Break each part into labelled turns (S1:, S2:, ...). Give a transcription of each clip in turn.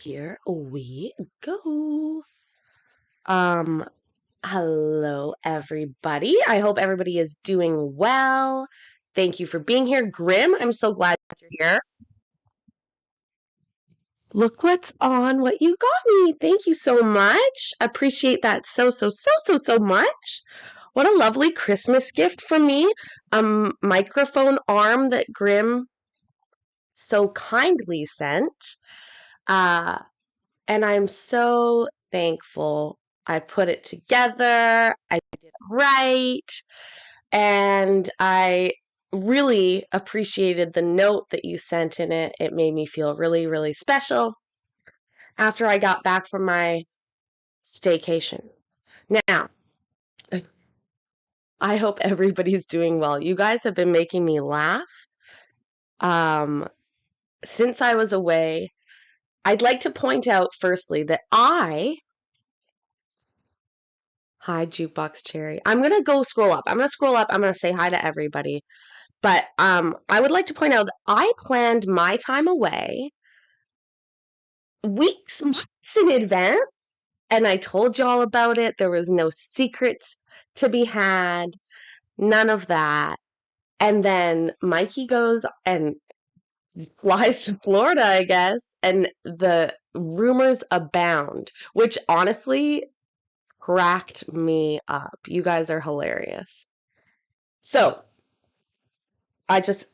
S1: Here we go. Um, Hello everybody. I hope everybody is doing well. Thank you for being here. Grim, I'm so glad you're here. Look what's on what you got me. Thank you so much. Appreciate that so much. What a lovely Christmas gift from me. Microphone arm that Grim so kindly sent. Uh And I'm so thankful I put it together. I did it right. And I really appreciated the note that you sent in it. It made me feel really special after I got back from my staycation. Now, I hope everybody's doing well. You guys have been making me laugh. Um, since I was away, I'd like to point out firstly that hi, Jukebox Cherry. I'm gonna go scroll up. I'm gonna scroll up. I'm gonna say hi to everybody. But I would like to point out that I planned my time away weeks, months in advance, and I told you all about it. There was no secrets to be had, none of that. And then Mikey goes and flies to Florida, I guess, and the rumors abound, which honestly cracked me up. You guys are hilarious. So, I just,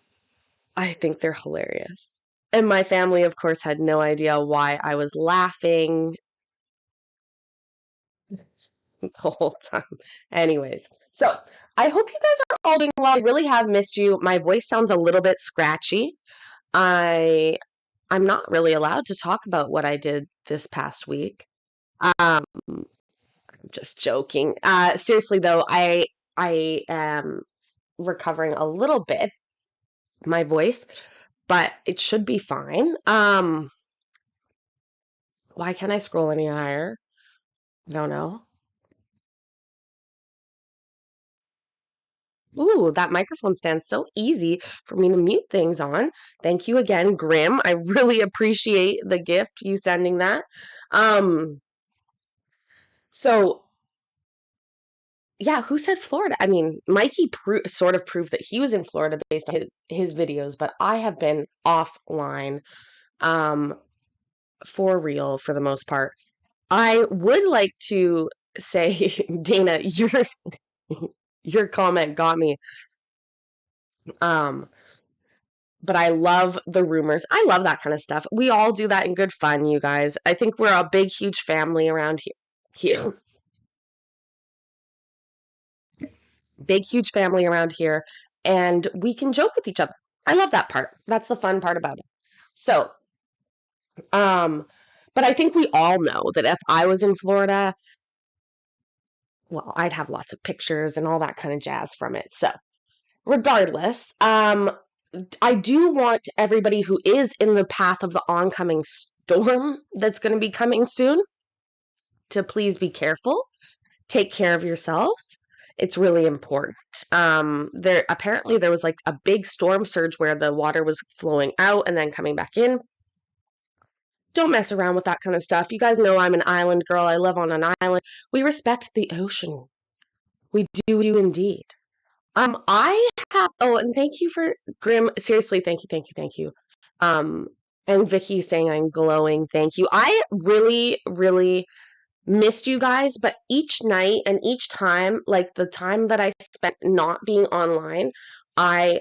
S1: I think they're hilarious. And my family, of course, had no idea why I was laughing the whole time. Anyways, so I hope you guys are all doing well. I really have missed you. My voice sounds a little bit scratchy. I I'm not really allowed to talk about what I did this past week. I'm just joking. Seriously though, I am recovering a little bit my voice, but it should be fine. Why can't I scroll any higher? I don't know. Ooh, that microphone stands so easy for me to mute things on. Thank you again, Grim. I really appreciate the gift, you sending that. Um, so yeah, who said Florida? I mean, Mikey sort of proved that he was in Florida based on his videos, but I have been offline, um, for real for the most part. I would like to say, Dana, your comment got me. Um, but I love the rumors. I love that kind of stuff. We all do that in good fun, you guys. I think we're a big, huge family around here. Big, huge family around here, and we can joke with each other. I love that part. That's the fun part about it. So, um, but I think we all know that if I was in Florida, well, I'd have lots of pictures and all that kind of jazz from it. So, regardless, I do want everybody who is in the path of the oncoming storm that's going to be coming soon to please be careful. Take care of yourselves. It's really important. There was like a big storm surge where the water was flowing out and then coming back in. Don't mess around with that kind of stuff. You guys know I'm an island girl. I live on an island. We respect the ocean. We do indeed. I have. Oh, and thank you for Grim. Seriously, thank you. Um, and Vicky saying I'm glowing. Thank you. I really missed you guys, but each night and each time, like the time that I spent not being online, I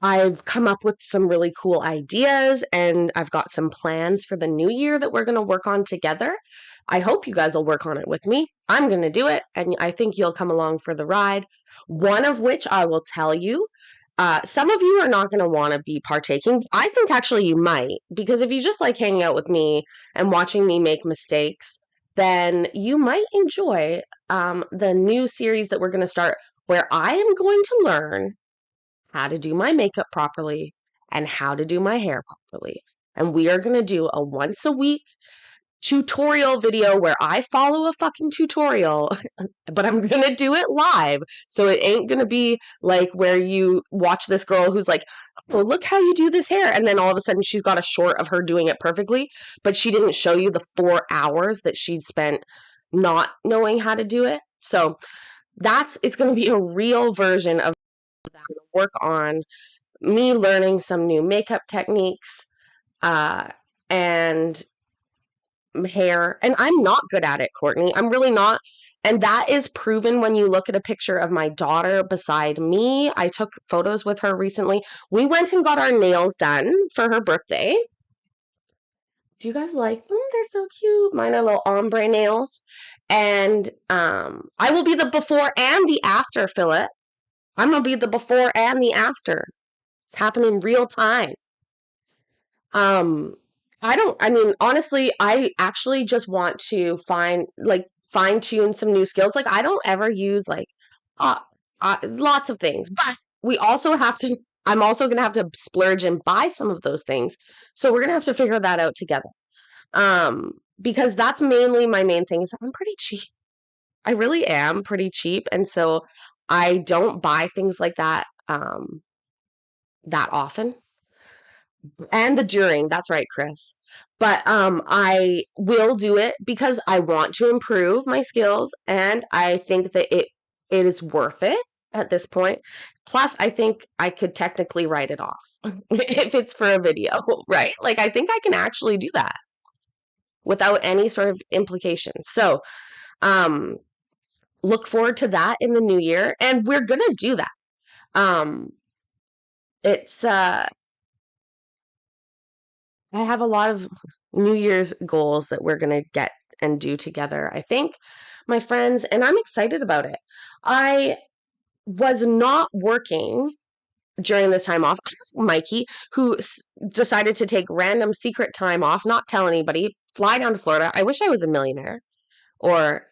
S1: I've come up with some really cool ideas and I've got some plans for the new year that we're going to work on together. I hope you guys will work on it with me. I'm going to do it, and I think you'll come along for the ride. One of which I will tell you. Some of you are not going to want to be partaking. I think actually you might, because if you just like hanging out with me and watching me make mistakes, then you might enjoy the new series that we're going to start, where I am going to learn how to do my makeup properly and how to do my hair properly. And we are going to do a once a week tutorial video where I follow a fucking tutorial, but I'm gonna do it live. So it ain't gonna be like where you watch this girl who's like, oh, look how you do this hair. And then all of a sudden she's got a short of her doing it perfectly, but she didn't show you the 4 hours that she'd spent not knowing how to do it. So it's gonna be a real version of that. Work on me learning some new makeup techniques, and hair. And I'm not good at it, Courtney. I'm really not. And that is proven when you look at a picture of my daughter beside me. I took photos with her recently. We went and got our nails done for her birthday. Do you guys like them? They're so cute. Mine are little ombre nails. And I will be the before and the after, Philip. I'm going to be the before and the after. It's happening real time. Um, I mean, honestly, I actually just want to fine tune some new skills. Like, I don't ever use uh, lots of things, but we also have to, I'm also going to have to splurge and buy some of those things. So we're going to have to figure that out together. Because that's mainly my main thing is I'm pretty cheap. I really am pretty cheap. And so I don't buy things like that, that often. And the during, that's right, Chris. But I will do it because I want to improve my skills and I think that it is worth it at this point. Plus, I think I could technically write it off if it's for a video, right? Like I think I can actually do that without any sort of implication. So, um look forward to that in the new year and we're going to do that. Um it's I have a lot of New Year's goals that we're going to get and do together, I think, my friends, and I'm excited about it. I was not working during this time off. Mikey, who decided to take random secret time off, not tell anybody, fly down to Florida. I wish I was a millionaire or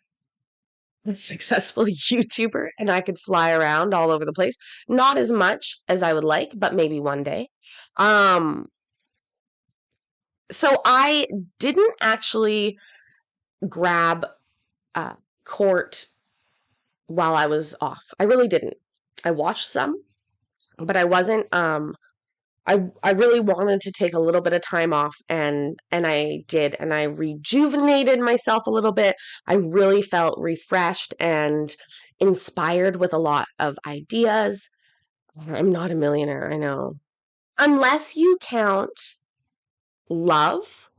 S1: a successful YouTuber and I could fly around all over the place. Not as much as I would like, but maybe one day. Um, so I didn't actually grab court while I was off. I really didn't. I watched some, but I wasn't I really wanted to take a little bit of time off and I did and I rejuvenated myself a little bit. I really felt refreshed and inspired with a lot of ideas. I'm not a millionaire, I know. Unless you count love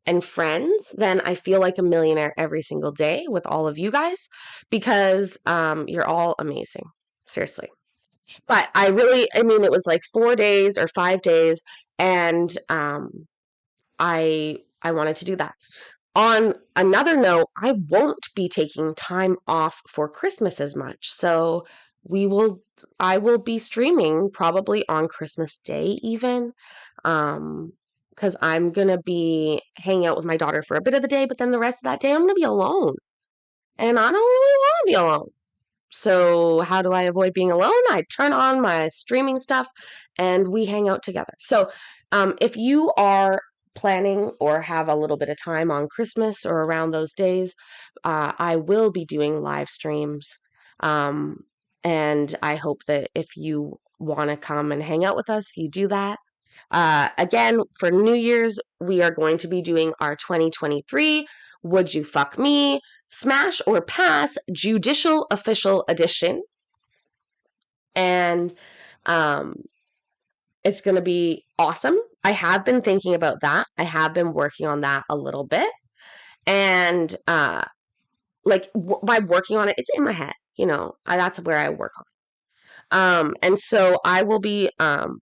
S1: and friends, then I feel like a millionaire every single day with all of you guys because you're all amazing. Seriously. But I mean, it was like 4 days or 5 days, and I wanted to do that. On another note, I won't be taking time off for Christmas as much. So we will I will be streaming probably on Christmas Day even. Because I'm gonna be hanging out with my daughter for a bit of the day, but then the rest of that day I'm gonna be alone. And I don't really want to be alone. So how do I avoid being alone? I turn on my streaming stuff and we hang out together. So if you are planning or have a little bit of time on Christmas or around those days, I will be doing live streams. Um, and I hope that if you want to come and hang out with us, you do that. Again, for New Year's, we are going to be doing our 2023 Would You Fuck Me? Smash or Pass Judicial Official Edition. And um, it's going to be awesome. I have been thinking about that. I have been working on that a little bit. And by working on it, it's in my head. That's where I work on. And so I will be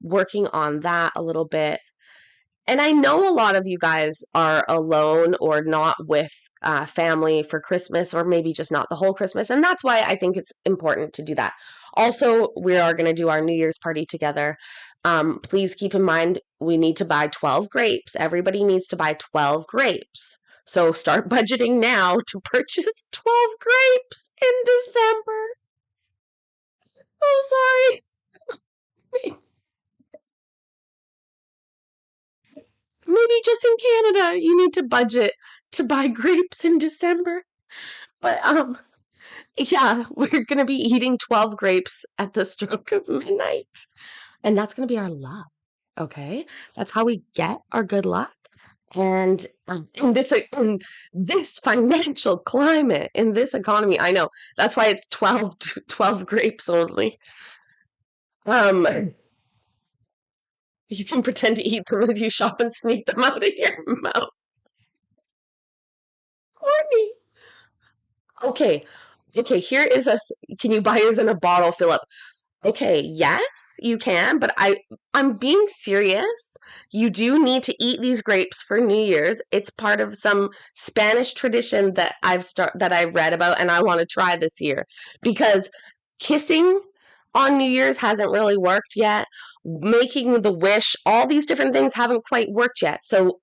S1: working on that a little bit. And I know a lot of you guys are alone or not with family for Christmas, or maybe just not the whole Christmas. And that's why I think it's important to do that. Also, we are going to do our New Year's party together. Please keep in mind, we need to buy 12 grapes. Everybody needs to buy 12 grapes. So start budgeting now to purchase 12 grapes in December. Oh, sorry. Maybe just in Canada, you need to budget to buy grapes in December. But yeah, we're gonna be eating 12 grapes at the stroke of midnight. And that's gonna be our luck. Okay? That's how we get our good luck. And in this financial climate, in this economy, I know that's why it's 12 grapes only. Um, you can pretend to eat them as you shop and sneak them out of your mouth. Courtney. Okay. Okay, here is can you buy yours in a bottle, Philip? Okay, yes, you can, but I'm being serious. You do need to eat these grapes for New Year's. It's part of some Spanish tradition that I've read about and I want to try this year because kissing on New Year's hasn't really worked yet. Making the wish, all these different things haven't quite worked yet. So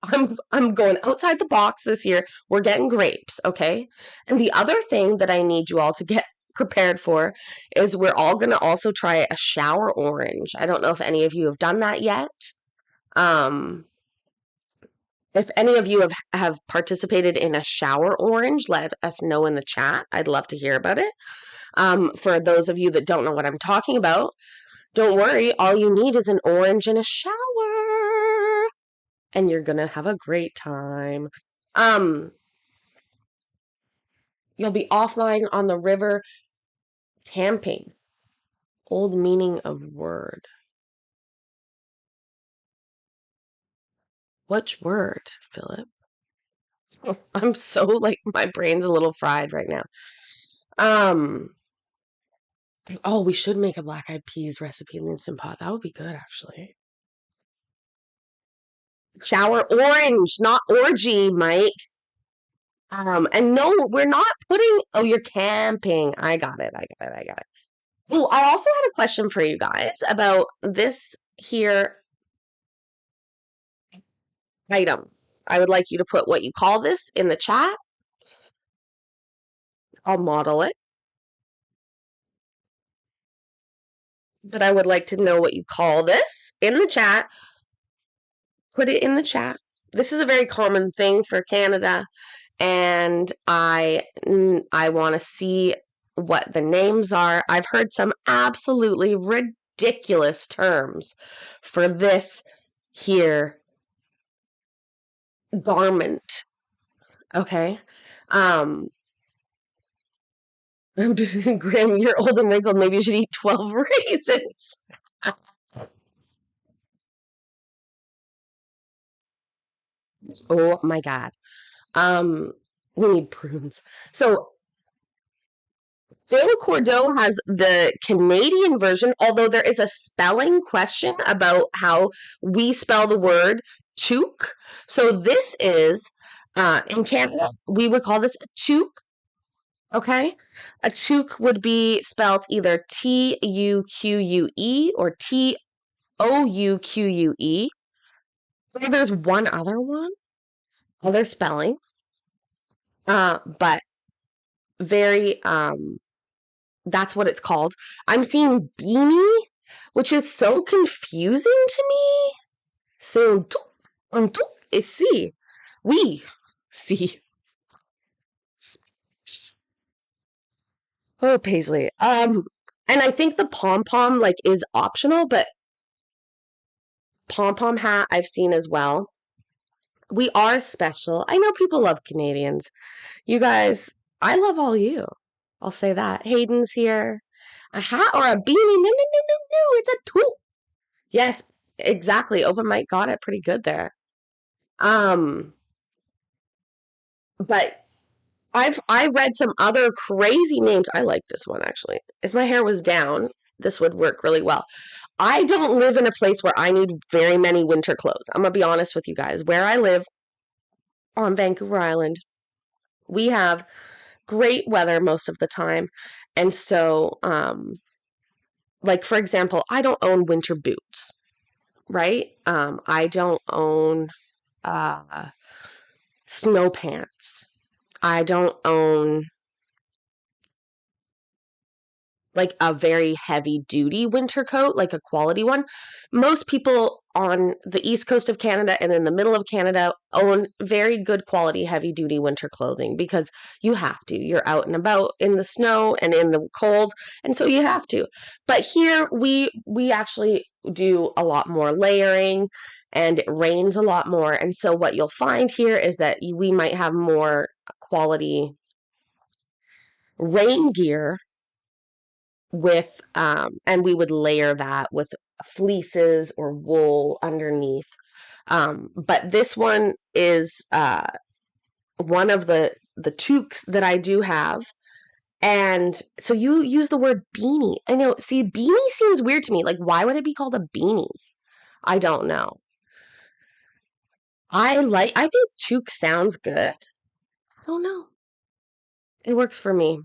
S1: I'm going outside the box this year. We're getting grapes, okay? And the other thing that I need you all to get prepared for is we're all going to also try a shower orange. I don't know if any of you have done that yet. Um, if any of you have participated in a shower orange, let us know in the chat. I'd love to hear about it. For those of you that don't know what I'm talking about, don't worry. All you need is an orange and a shower, and you're going to have a great time. You'll be offline on the river camping. Old meaning of word. Which word, Philip? I'm so like my brain's a little fried right now. Um, oh, we should make a black eyed peas recipe in the Instant Pot. That would be good, actually. Shower orange, not orgy, Mike. And no, we're not putting. Oh, you're camping. I got it. I got it. I got it. Oh, I also had a question for you guys about this here item. I would like you to put what you call this in the chat. I'll model it. But I would like to know what you call this in the chat. Put it in the chat. This is a very common thing for Canada, and I want to see what the names are. I've heard some absolutely ridiculous terms for this here garment. Okay. Um, Graham, you're old and wrinkled. Maybe you should eat 12 raisins. Oh my God. Um, we need prunes. So Phil Cordeau has the Canadian version, although there is a spelling question about how we spell the word toque. So this is, in Canada, we would call this a toque, okay? A toque would be spelled either Tuque or Touque. There's one other one, other spelling, but very, that's what it's called. I'm seeing beanie, which is so confusing to me. So, it's see. We see. Oh, Paisley. And I think the pom pom like is optional, but pom pom hat I've seen as well. We are special. I know people love Canadians. You guys, I love all you. I'll say that. Hayden's here. A hat or a beanie? No, no, no, no, no. It's a tool. Yes, exactly. Open mic got it pretty good there. Um, but I read some other crazy names. I like this one actually. If my hair was down, this would work really well. I don't live in a place where I need very many winter clothes. I'm gonna be honest with you guys. Where I live on Vancouver Island, we have great weather most of the time. And so, like for example, I don't own winter boots, right? I don't own snow pants. I don't own like a very heavy duty winter coat, like a quality one. Most people on the east coast of Canada and in the middle of Canada own very good quality heavy duty winter clothing because you have to. You're out and about in the snow and in the cold, and so you have to. But here we actually do a lot more layering, and it rains a lot more. And so what you'll find here is that we might have more quality rain gear with and we would layer that with fleeces or wool underneath. But this one is one of the toques that I do have. And so you use the word beanie. I know, see, beanie seems weird to me. Like, why would it be called a beanie? I don't know. I think toque sounds good. I don't know. It works for me.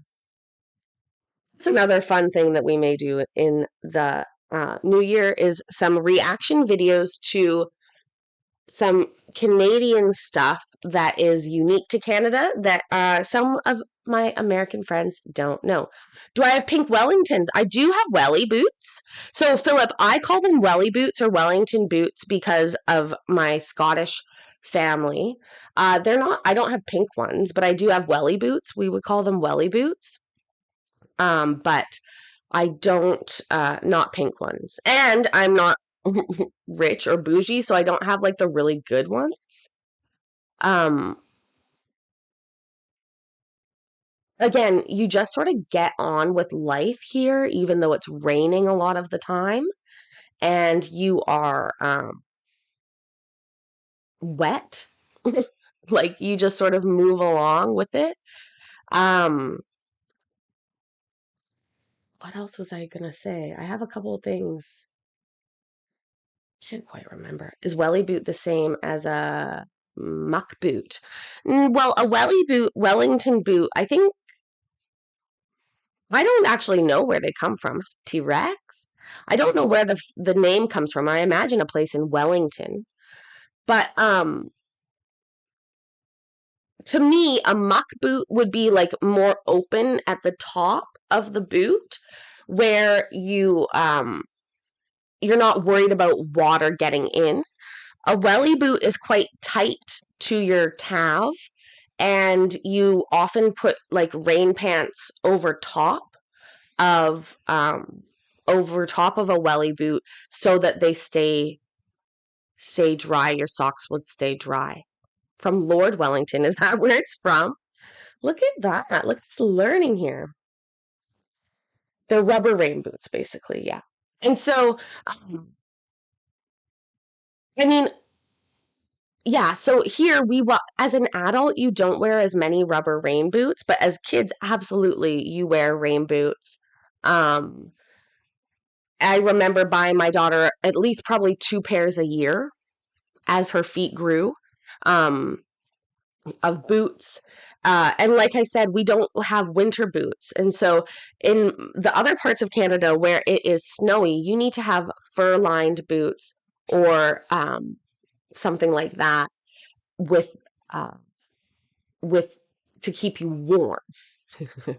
S1: It's another fun thing that we may do in the new year is some reaction videos to some Canadian stuff that is unique to Canada that some of my American friends don't know. Do I have pink Wellingtons? I do have welly boots. So, Philip, I call them welly boots or Wellington boots because of my Scottish family. They're not, I don't have pink ones, but I do have welly boots. We would call them welly boots. But I don't, not pink ones. And I'm not rich or bougie, so I don't have like the really good ones. Um, Again, you just sort of get on with life here, even though it's raining a lot of the time, and you are wet. Like you just sort of move along with it. Um, what else was I gonna say? I have a couple of things. Can't quite remember. Is welly boot the same as a muck boot? Well, a welly boot, Wellington boot, I think I don't actually know where they come from. T-Rex? I don't know where the name comes from. I imagine a place in Wellington. But to me, a muck boot would be like more open at the top of the boot where you're not worried about water getting in. A welly boot is quite tight to your calf, and you often put like rain pants of over top of a welly boot so that they stay dry. Your socks would stay dry. From Lord Wellington, is that where it's from? Look at that. Look at this learning here. They're rubber rain boots, basically, yeah. And so, I mean, yeah, so here as an adult, you don't wear as many rubber rain boots, but as kids, absolutely, you wear rain boots. Um, I remember buying my daughter at least probably two pairs a year as her feet grew um, of boots. And like I said, we don't have winter boots. And so in the other parts of Canada where it is snowy, you need to have fur lined boots or something like that with uh, with to keep you warm.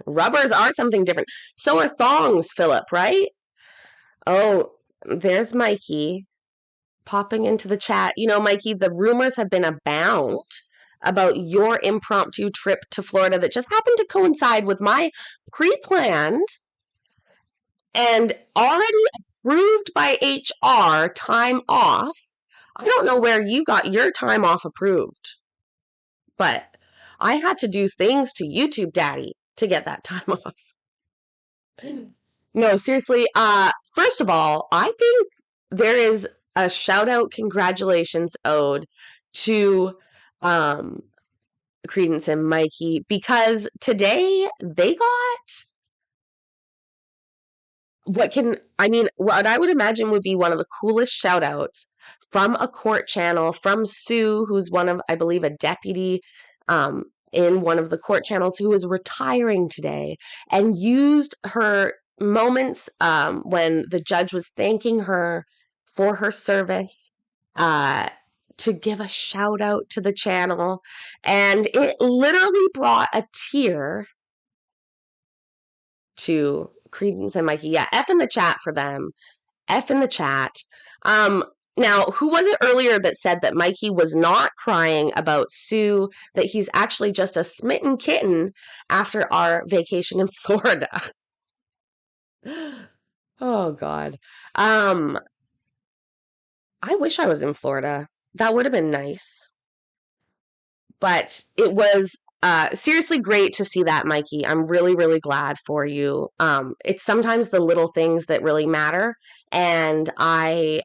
S1: Rubbers are something different. So are thongs, Philip, right? Oh, there's Mikey popping into the chat. You know, Mikey, the rumors have been abound about your impromptu trip to Florida that just happened to coincide with my pre-planned and already approved by HR time off. I don't know where you got your time off approved, but I had to do things to YouTube Daddy to get that time off. No, seriously, first of all, I think there is a shout out congratulations ode to um Credence and Mikey because today they got what I would imagine would be one of the coolest shout outs from a court channel from Sue, who's one of, I believe, a deputy in one of the court channels who is retiring today and used her moments when the judge was thanking her for her service to give a shout out to the channel. And it literally brought a tear to Credence and Mikey. Yeah, F in the chat for them. F in the chat. Um, Now, who was it earlier that said that Mikey was not crying about Sue, that he's actually just a smitten kitten after our vacation in Florida? Oh God. Um, I wish I was in Florida. That would have been nice. But it was seriously great to see that, Mikey. I'm really, really glad for you. It's sometimes the little things that really matter. And I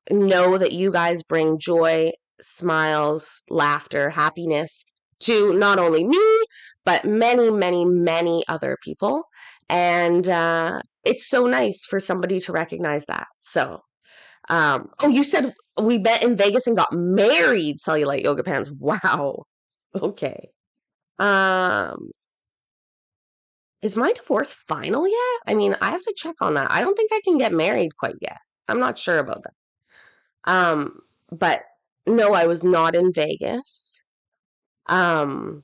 S1: know that you guys bring joy, smiles, laughter, happiness to not only me, but many, many, many other people. And it's so nice for somebody to recognize that. So, oh, you said we met in Vegas and got married, Cellulite Yoga Pants. Wow. Okay. Um, is my divorce final yet? I mean, I have to check on that. I don't think I can get married quite yet. I'm not sure about that. But no, I was not in Vegas. Um,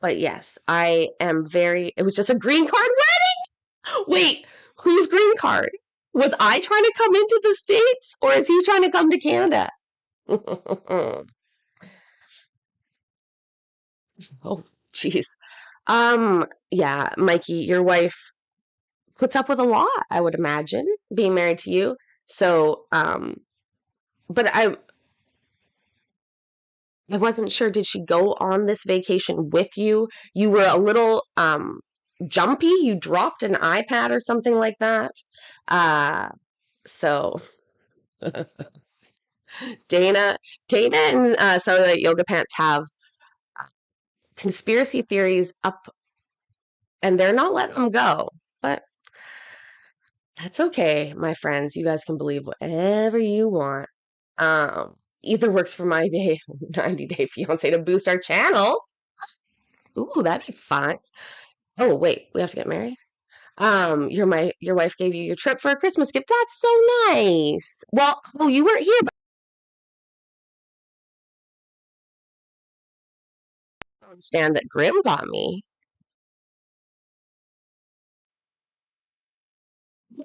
S1: but yes, I am very, it was just a green card wedding. Wait, whose green card? Was I trying to come into the States or is he trying to come to Canada? Oh, jeez. Yeah, Mikey, your wife puts up with a lot, I would imagine, being married to you. So, but I wasn't sure. Did she go on this vacation with you? You were a little jumpy. You dropped an iPad or something like that. Uh, so Dana, Dana and Cellular Yoga Pants have conspiracy theories up, and they're not letting them go. But that's okay, my friends. You guys can believe whatever you want. Either works for my day 90-day fiance to boost our channels. Ooh, that'd be fun. Oh, wait, we have to get married? Your wife gave you your trip for a Christmas gift. That's so nice. Well, oh, you weren't here, but I don't understand that Grim got me.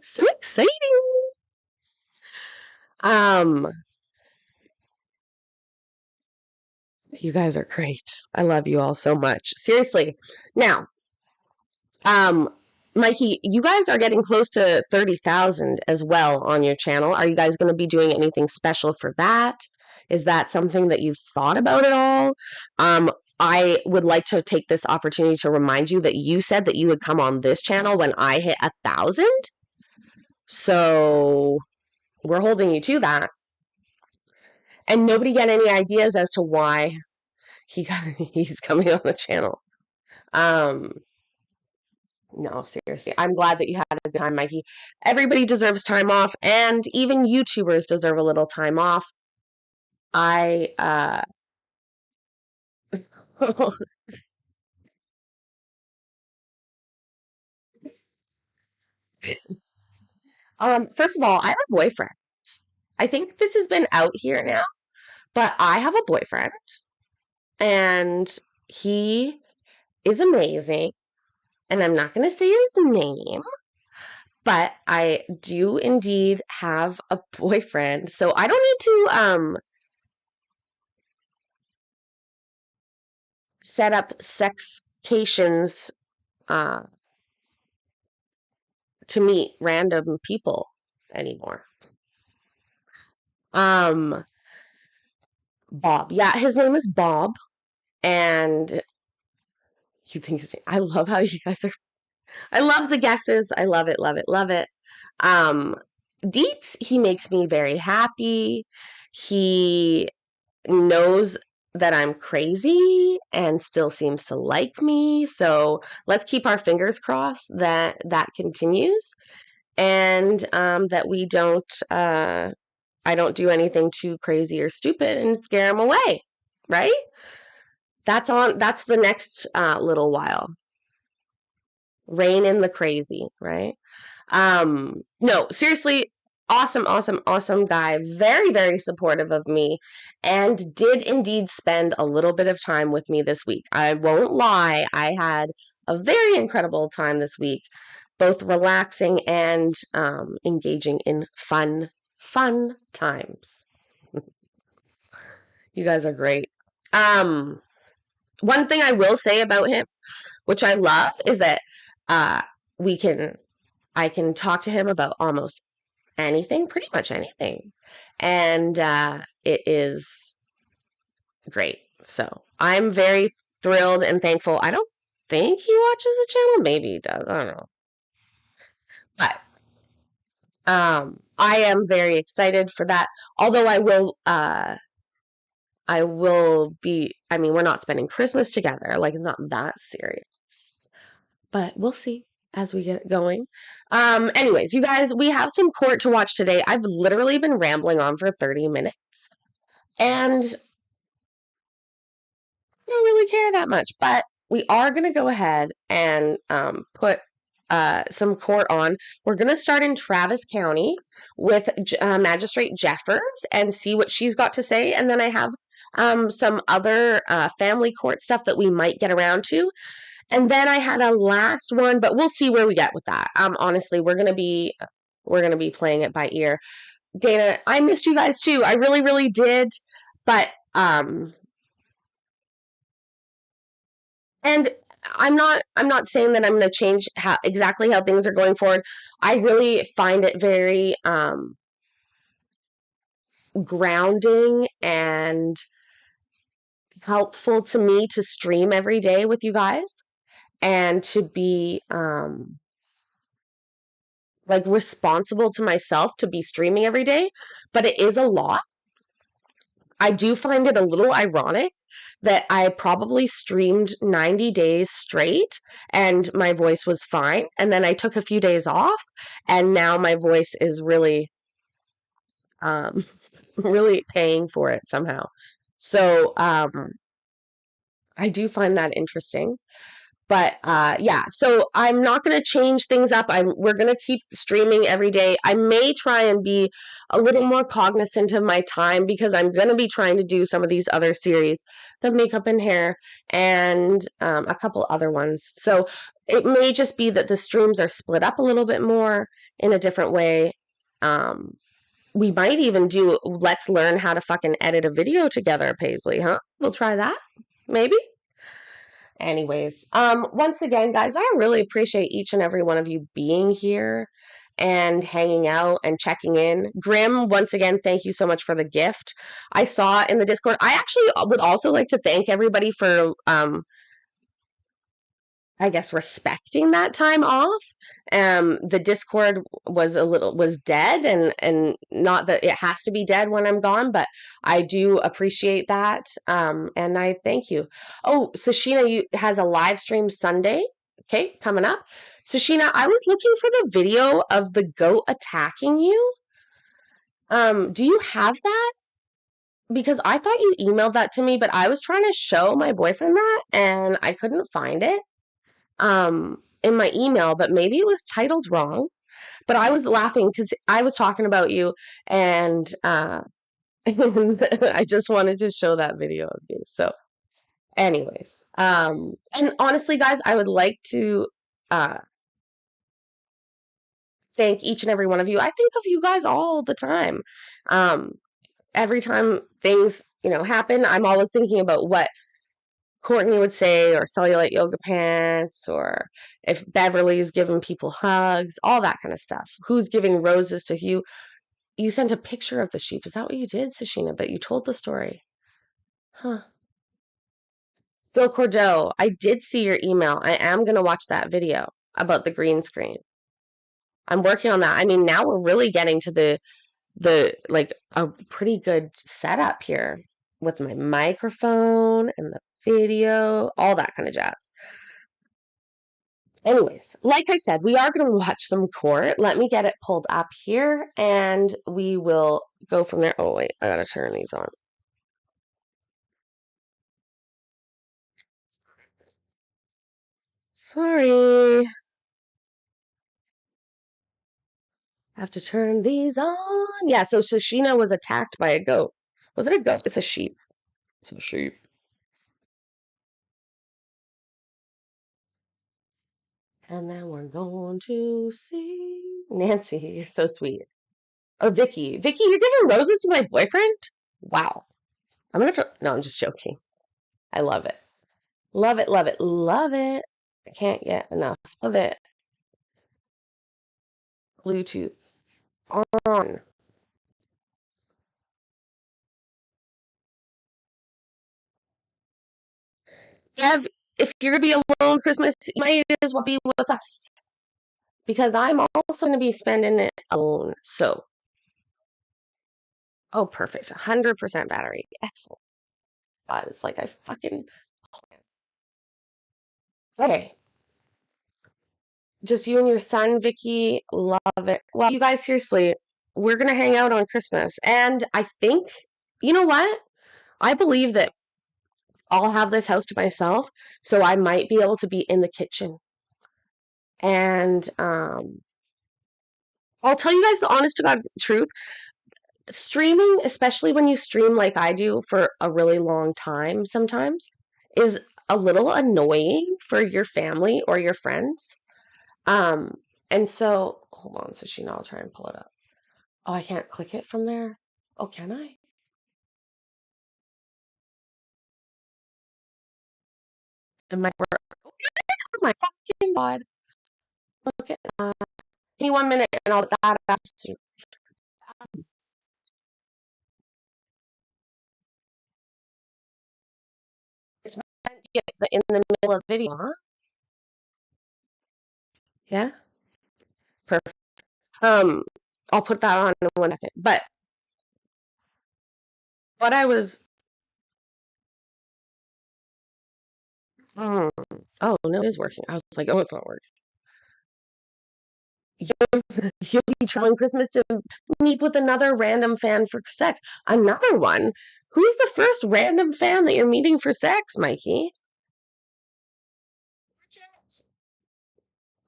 S1: So exciting. Um, you guys are great. I love you all so much. Seriously. Now, um, Mikey, you guys are getting close to 30,000 as well on your channel. Are you guys going to be doing anything special for that? Is that something that you've thought about at all? I would like to take this opportunity to remind you that you said that you would come on this channel when I hit 1,000. So we're holding you to that. And nobody get any ideas as to why he's coming on the channel. Um, No, seriously. I'm glad that you had a good time, Mikey. Everybody deserves time off, and even YouTubers deserve a little time off. I first of all, I have a boyfriend. I think this has been out here now, but I have a boyfriend and he is amazing. And I'm not going to say his name, but I do indeed have a boyfriend. So I don't need to set up sexcations uh to meet random people anymore. Um, Bob. Yeah, his name is Bob. And you think I love how you guys are. I love the guesses. I love it, love it, love it. Um, Deets, he makes me very happy. He knows that I'm crazy and still seems to like me. So let's keep our fingers crossed that that continues and that we don't I don't do anything too crazy or stupid and scare him away, right? That's the next little while. Rein in the crazy, right? No, seriously, awesome, awesome, awesome guy. Very, very supportive of me and did indeed spend a little bit of time with me this week. I won't lie, I had a very incredible time this week, both relaxing and engaging in fun times. You guys are great. Um, One thing I will say about him, which I love, is that uh, we can I can talk to him about almost anything, pretty much anything, and it is great. So I'm very thrilled and thankful. I don't think he watches the channel. Maybe he does. I don't know. But I am very excited for that. Although I will be, I mean, we're not spending Christmas together. Like, it's not that serious. But we'll see as we get going. Anyways, you guys, we have some court to watch today. I've literally been rambling on for 30 minutes. And I don't really care that much, but we are going to go ahead and put some court on. We're going to start in Travis County with Magistrate Jeffers and see what she's got to say. And then I have some other family court stuff that we might get around to. And then I had a last one, but we'll see where we get with that. Honestly, we're gonna be playing it by ear. Dana, I missed you guys too. I really, really did. But and I'm not saying that I'm gonna change exactly how things are going forward. I really find it very grounding and helpful to me to stream every day with you guys and to be like responsible to myself to be streaming every day, but it is a lot. I do find it a little ironic that I probably streamed 90 days straight and my voice was fine, and then I took a few days off and now my voice is really really paying for it somehow. So I do find that interesting. But yeah, so I'm not going to change things up. We're going to keep streaming every day. I may try and be a little more cognizant of my time because I'm going to be trying to do some of these other series, the makeup and hair, and a couple other ones. So it may just be that the streams are split up a little bit more in a different way. We might even do let's learn how to fucking edit a video together, Paisley, huh? We'll try that, maybe. Anyways, once again, guys, I really appreciate each and every one of you being here and hanging out and checking in. Grim, once again, thank you so much for the gift. I saw in the Discord. I actually would also like to thank everybody for I guess respecting that time off. The Discord was dead, and not that it has to be dead when I'm gone, but I do appreciate that. And I thank you. Oh, Sashina has a live stream Sunday. Okay, coming up. Sashina, I was looking for the video of the goat attacking you. Do you have that? Because I thought you emailed that to me, but I was trying to show my boyfriend that and I couldn't find it in my email, but maybe it was titled wrong. But I was laughing because I was talking about you, and I just wanted to show that video of you. So, anyways, and honestly, guys, I would like to uh, thank each and every one of you. I think of you guys all the time. Every time things happen, I'm always thinking about what Courtney would say, or cellulite yoga pants, or if Beverly's giving people hugs, all that kind of stuff. Who's giving roses to who? You sent a picture of the sheep. Is that what you did, Sashina? But you told the story. Huh. Bill Cordell, I did see your email. I am going to watch that video about the green screen. I'm working on that. I mean, now we're really getting to the like a pretty good setup here with my microphone and the video, all that kind of jazz. Anyways, like I said, we are going to watch some court. Let me get it pulled up here and we will go from there. Oh, wait, I got to turn these on. Sorry. I have to turn these on. Yeah, so Sashina was attacked by a goat. Was it a goat? It's a sheep. It's a sheep. And then we're going to see Nancy. You're so sweet. Oh, Vicky. Vicky, you're giving roses to my boyfriend? Wow. I'm gonna feel, no, I'm just joking. I love it. Love it, love it, love it. I can't get enough of it. Bluetooth on. Ev, if you're gonna be alone Christmas, you might as well be with us. Because I'm also gonna be spending it alone. So, oh, perfect. 100% battery. Excellent. God, it's like I fucking okay. Just you and your son, Vicky. Love it. Well, you guys, seriously, we're gonna hang out on Christmas. And I think, you know what? I believe that I'll have this house to myself, so I might be able to be in the kitchen. And I'll tell you guys the honest to God truth. Streaming, especially when you stream like I do for a really long time sometimes, is a little annoying for your family or your friends. Um, and so hold on, Sashina, I'll try and pull it up. Oh, I can't click it from there. Oh, can I? It might work. Oh my fucking God. Look at that. Give me 1 minute and I'll put that up soon. It's meant to get in the middle of the video, huh? Yeah? Perfect. Um, I'll put that on in 1 second. But what I was oh, oh no, it is working. I was like, oh, it's not working. You'll be trying Christmas to meet with another random fan for sex. Another one? Who's the first random fan that you're meeting for sex, Mikey?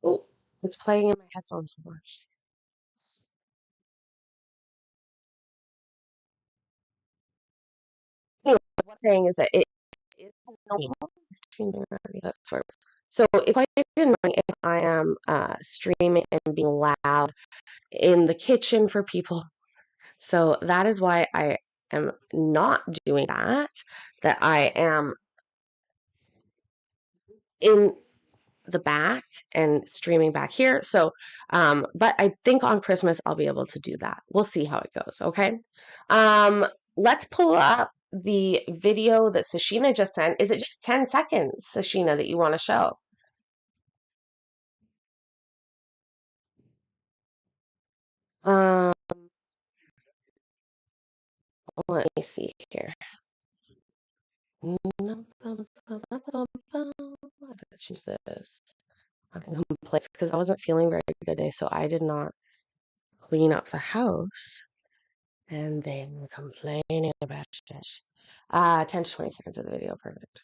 S1: Oh, it's playing in my headphones. Anyway, what I'm saying is that it is annoying. That's sort of. So if I didn't mind if I am streaming and being loud in the kitchen for people, so that is why I am not doing that. That I am in the back and streaming back here. So, but I think on Christmas I'll be able to do that. We'll see how it goes. Okay. Let's pull up the video that Sashina just sent. Is it just 10 seconds, Sashina, that you want to show? Um, let me see here. I gotta choose this. I'm gonna complain because I wasn't feeling very good today, so I did not clean up the house. And they were complaining about it. 10 to 20 seconds of the video, perfect.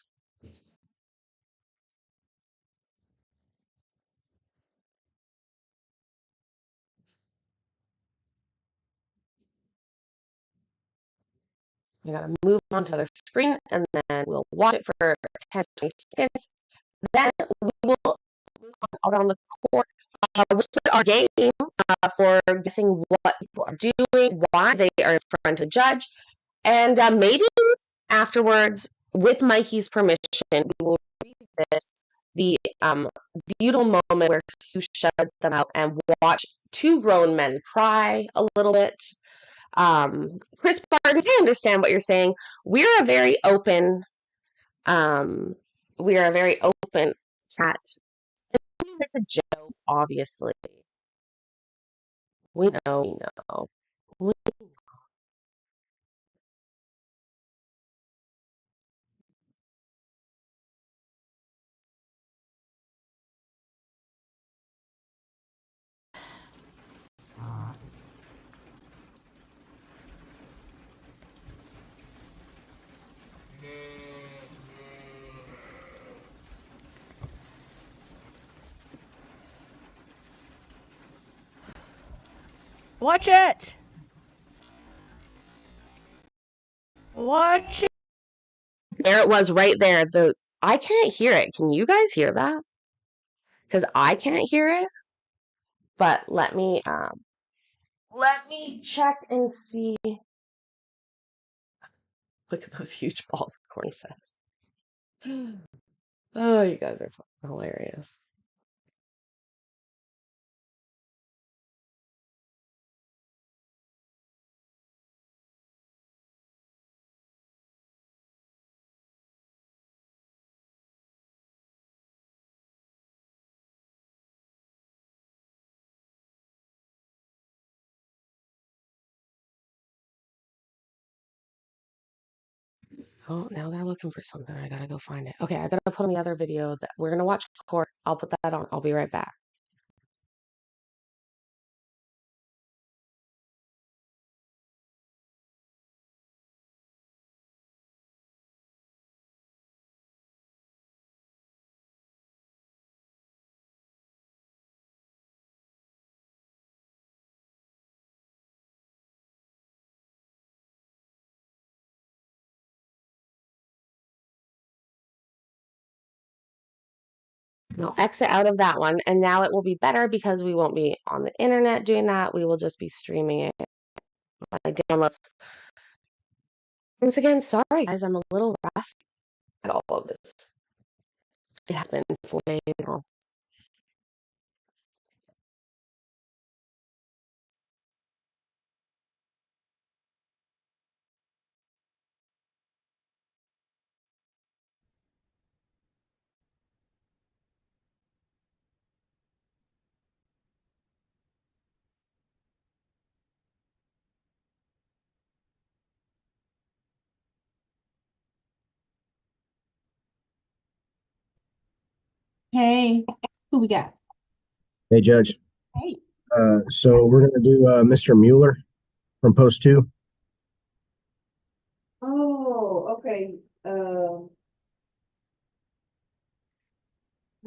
S1: I gotta move on to the other screen and then we'll watch it for 10 to 20 seconds. Then we will move on out on the court. We'll play our game for guessing what people are doing, why they are in front of the judge, and maybe afterwards, with Mikey's permission, we will revisit the beautiful moment where Sue shut them out and watch two grown men cry a little bit. Chris Barton, I understand what you're saying. We're a very open, um, we are a very open chat. It's a joke, obviously. We know, we know. We
S2: Watch it! Watch it!
S1: There it was right there. I can't hear it. Can you guys hear that? because I can't hear it. But let me check and see. Look at those huge balls, Corny says. Oh, you guys are hilarious. Oh, now they're looking for something. I gotta go find it. Okay, I gotta put on the other video that we're gonna watch court. I'll put that on. I'll be right back. I'll exit out of that one, and now it will be better because we won't be on the internet doing that. We will just be streaming it. My downloads. Once again, sorry guys, I'm a little rusty at all of this. It has been 4 days now.
S2: Hey, who we got?
S3: Hey, Judge.
S2: Hey.
S3: So we're going to do Mr. Mueller from Post 2.
S2: Oh, okay. I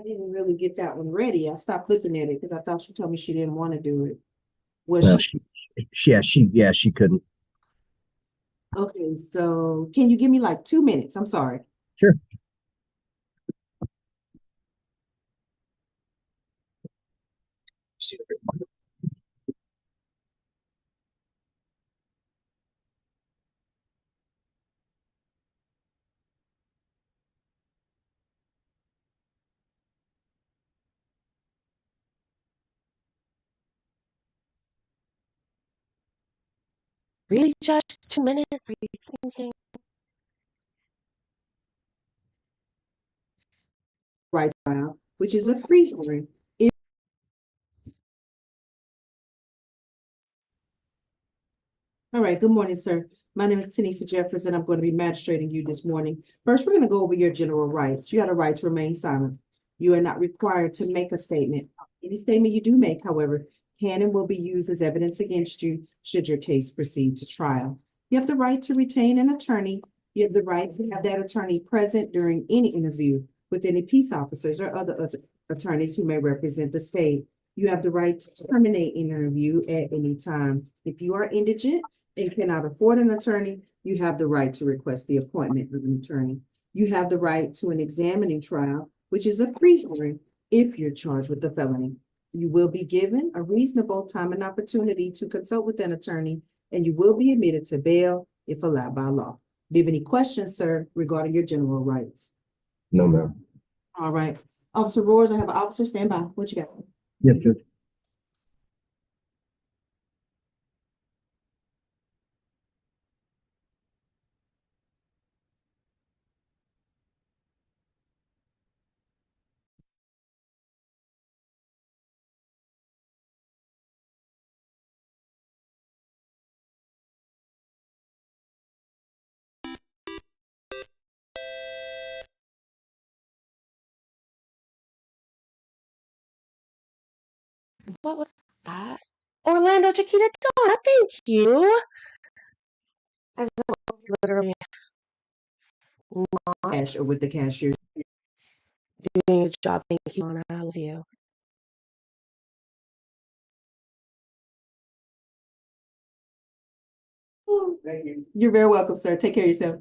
S2: didn't really get that one ready. I stopped looking at it because I thought she told me she didn't want to do it. Was
S3: Well,
S2: she?
S3: she couldn't.
S2: Okay, so can you give me like 2 minutes? I'm sorry.
S3: Sure.
S1: Really, Judge? 2 minutes? Are you thinking?
S2: Right now, which is a pre-hearing. All right, good morning, sir. My name is Tanisha Jeffers, and I'm going to be magistrating you this morning. First, we're going to go over your general rights. You have a right to remain silent. You are not required to make a statement. Any statement you do make, however, can and will be used as evidence against you should your case proceed to trial. You have the right to retain an attorney. You have the right to have that attorney present during any interview with any peace officers or other attorneys who may represent the state. You have the right to terminate an interview at any time. If you are indigent and cannot afford an attorney, you have the right to request the appointment of an attorney. You have the right to an examining trial, which is a pre-hearing if you're charged with a felony. You will be given a reasonable time and opportunity to consult with an attorney, and you will be admitted to bail if allowed by law. Do you have any questions, sir, regarding your general rights?
S3: No, ma'am.
S2: All right. Officer Roars, I have an officer stand by. What you got?
S3: Yes, Judge.
S1: What was that? Orlando Chiquita Donna, thank you. As I'm literally not
S2: Cash or with the cashier.
S1: doing your job. Thank you, Donna. I love you.
S2: Thank you. You're very welcome, sir. Take care of yourself.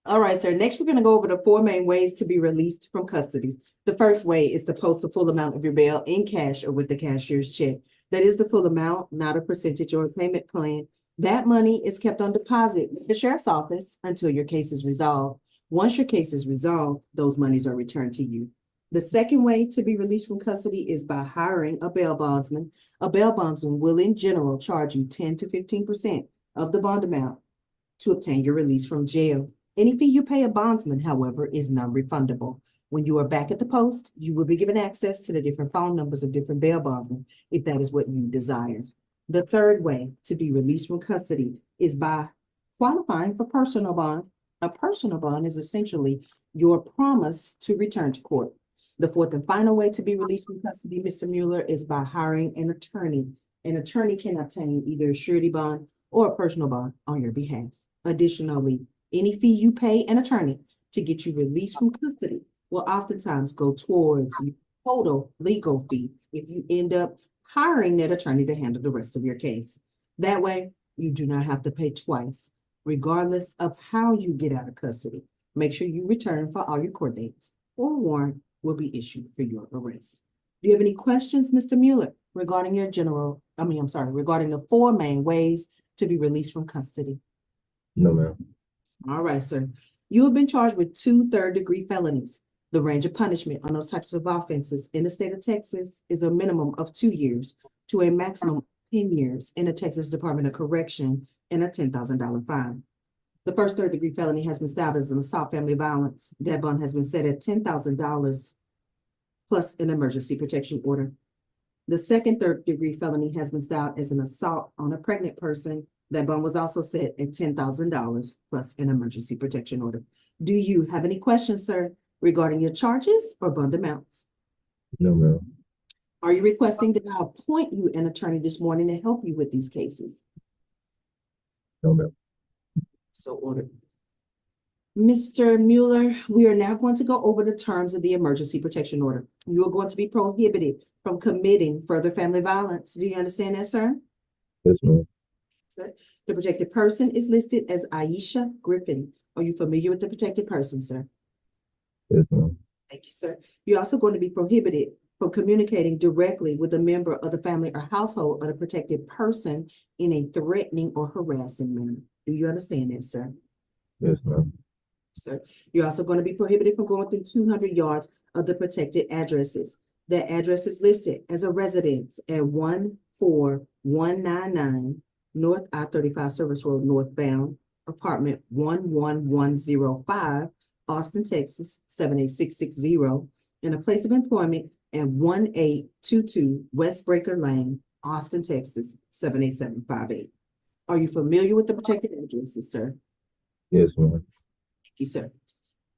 S2: All right, sir. Next, we're going to go over the four main ways to be released from custody. The first way is to post the full amount of your bail in cash or with the cashier's check. That is the full amount, not a percentage or a payment plan. That money is kept on deposit with the sheriff's office until your case is resolved. Once your case is resolved, those monies are returned to you. The second way to be released from custody is by hiring a bail bondsman. A bail bondsman will, in general, charge you 10 to 15% of the bond amount to obtain your release from jail. Any fee you pay a bondsman, however, is non-refundable. When you are back at the post, you will be given access to the different phone numbers of different bail bondsmen if that is what you desire. The third way to be released from custody is by qualifying for personal bond. A personal bond is essentially your promise to return to court. The fourth and final way to be released from custody, Mr. Mueller, is by hiring an attorney. An attorney can obtain either a surety bond or a personal bond on your behalf. Additionally, any fee you pay an attorney to get you released from custody will oftentimes go towards your total legal fees if you end up hiring that attorney to handle the rest of your case. That way, you do not have to pay twice, regardless of how you get out of custody. Make sure you return for all your court dates, or a warrant will be issued for your arrest. Do you have any questions, Mr. Mueller, regarding regarding the four main ways to be released from custody?
S3: No, ma'am.
S2: All right, sir. You have been charged with 2 third-degree felonies. The range of punishment on those types of offenses in the state of Texas is a minimum of 2 years to a maximum of 10 years in the Texas Department of Correction and a $10,000 fine. The first third-degree felony has been styled as an assault family violence. That bond has been set at $10,000 plus an emergency protection order. The second third-degree felony has been styled as an assault on a pregnant person. That bond was also set at $10,000 plus an emergency protection order. Do you have any questions, sir, regarding your charges or bond amounts?
S3: No, ma'am.
S2: Are you requesting that I appoint you an attorney this morning to help you with these cases?
S3: No, ma'am.
S2: So ordered. Mr. Mueller, we are now going to go over the terms of the emergency protection order. You are going to be prohibited from committing further family violence. Do you understand that, sir?
S3: Yes, ma'am.
S2: Sir, the protected person is listed as Aisha Griffin. Are you familiar with the protected person, sir?
S3: Yes, ma'am.
S2: Thank you, sir. You're also going to be prohibited from communicating directly with a member of the family or household of the protected person in a threatening or harassing manner. Do you understand that, sir?
S3: Yes, ma'am.
S2: Sir, you're also going to be prohibited from going within 200 yards of the protected addresses. That address is listed as a residence at 14199 North I-35 Service Road northbound, apartment 11105, Austin, Texas 78660, and a place of employment at 1822 West Breaker Lane, Austin, Texas 78758. Are you familiar with the protected addresses, sir?
S3: Yes, ma'am.
S2: Thank you, sir.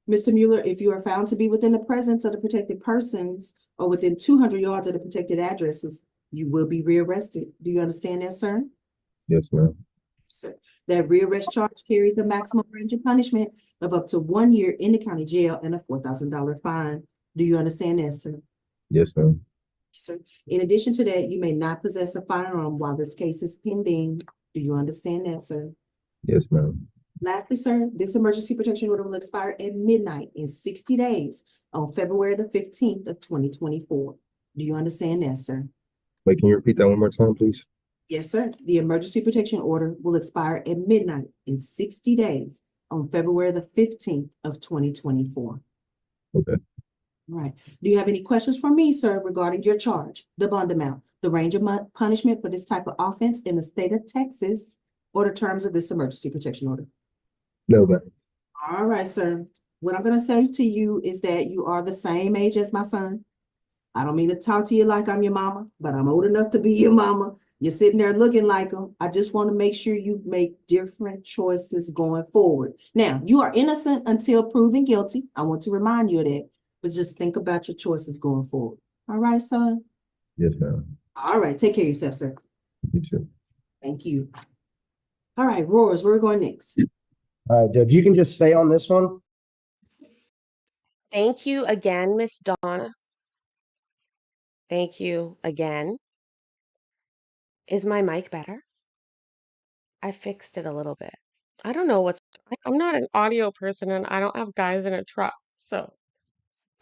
S2: Mr. Mueller, if you are found to be within the presence of the protected persons or within 200 yards of the protected addresses, you will be rearrested. Do you understand that, sir?
S3: Yes, ma'am.
S2: Sir, that rearrest charge carries the maximum range of punishment of up to 1 year in the county jail and a $4,000 fine. Do you understand that, sir?
S3: Yes, ma'am.
S2: Sir, in addition to that, you may not possess a firearm while this case is pending. Do you understand that, sir?
S3: Yes, ma'am.
S2: Lastly, sir, this emergency protection order will expire at midnight in 60 days on February the 15th of 2024. Do you understand that, sir?
S3: Wait, can you repeat that one more time, please?
S2: Yes, sir. The emergency protection order will expire at midnight in 60 days on February the 15th of 2024.
S3: Okay.
S2: All right. Do you have any questions for me, sir, regarding your charge, the bond amount, the range of punishment for this type of offense in the state of Texas, or the terms of this emergency protection order?
S3: No, ma'am.
S2: All right, sir. What I'm going to say to you is that you are the same age as my son. I don't mean to talk to you like I'm your mama, but I'm old enough to be your mama. You're sitting there looking like him. I just want to make sure you make different choices going forward. Now, you are innocent until proven guilty. I want to remind you of that, but just think about your choices going forward. All right, son?
S3: Yes, ma'am.
S2: All right. Take care of yourself, sir.
S3: You too.
S2: Thank you. All right, Roars, where are we going next?
S3: Judge, you can just stay on this one.
S1: Thank you again, Miss Donna. Thank you again. Is my mic better? I fixed it a little bit. I don't know what's I'm not an audio person and I don't have guys in a truck. So,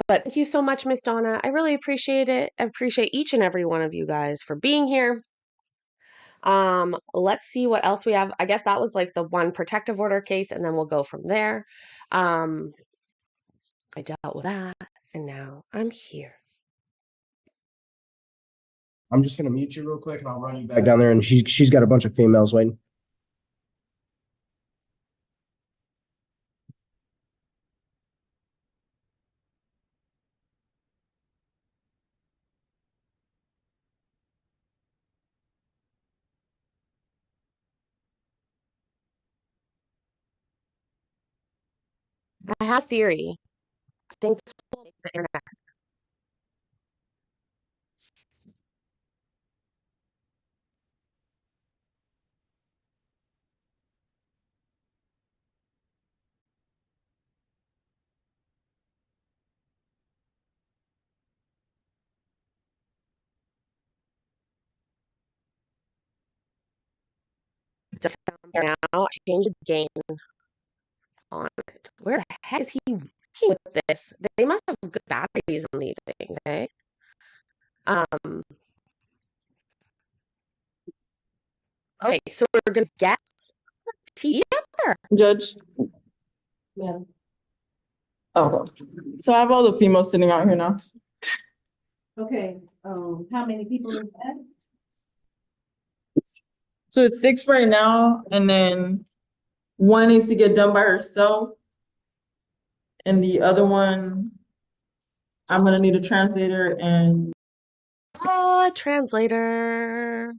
S1: but thank you so much, Miss Donna. I really appreciate it. I appreciate each and every one of you guys for being here. Let's see what else we have. I guess that was like the one protective order case, and then we'll go from there. Um, I dealt with that, and now I'm here.
S3: I'm just gonna mute you real quick and I'll run you back down there. And she's got a bunch of females waiting.
S1: I have a theory. I think this will make the internet. Just now, I changed the gain on it. Where the heck is he working with this? They must have good batteries on these things, eh? Okay, so we're gonna guess together.
S4: Judge.
S2: Yeah.
S4: Oh, so I have all the females sitting out here now.
S2: Okay, how many people is that?
S4: So it's 6 right now, and then one needs to get done by herself. And the other one, I'm gonna need a translator and
S1: Oh, translator.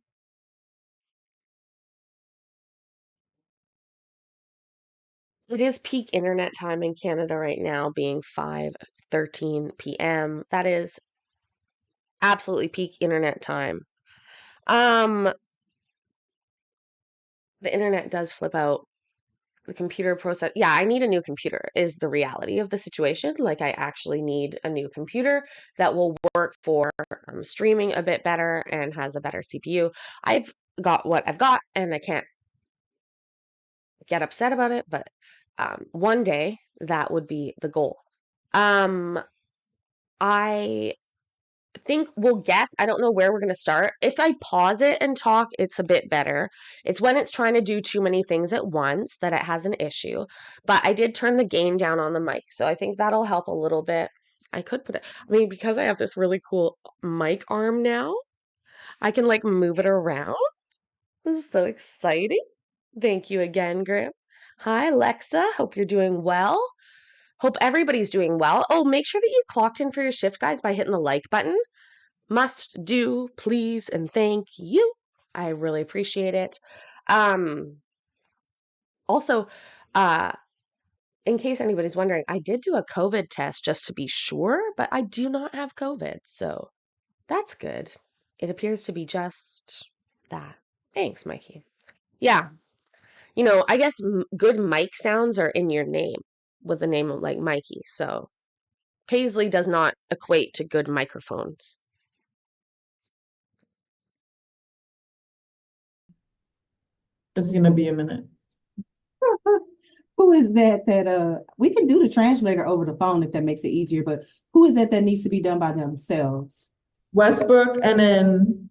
S1: It is peak internet time in Canada right now, being 5:13 p.m. That is absolutely peak internet time. The internet does flip out. The computer process. Yeah, I need a new computer is the reality of the situation. Like I actually need a new computer that will work for streaming a bit better and has a better CPU. I've got what I've got and I can't get upset about it, but one day that would be the goal. I think we'll guess. I don't know where we're going to start. If I pause it and talk, it's a bit better. It's when it's trying to do too many things at once that it has an issue. But I did turn the gain down on the mic, so I think that'll help a little bit. I could put it, I mean, because I have this really cool mic arm now, I can like move it around. This is so exciting. Thank you again, Graham. Hi, Alexa. Hope you're doing well. Hope everybody's doing well. Oh, make sure that you clocked in for your shift, guys, by hitting the like button. Must do, please, and thank you. I really appreciate it. Also, uh, in case anybody's wondering, I did do a COVID test just to be sure, but I do not have COVID, so that's good. It appears to be just that. Thanks, Mikey. Yeah, I guess good mic sounds are in your name with the name of like Mikey, so Paisley does not equate to good microphones.
S4: it's gonna be a minute.
S2: Who is that we can do the translator over the phone if that makes it easier, but who is that needs to be done by themselves?
S4: Westbrook, and then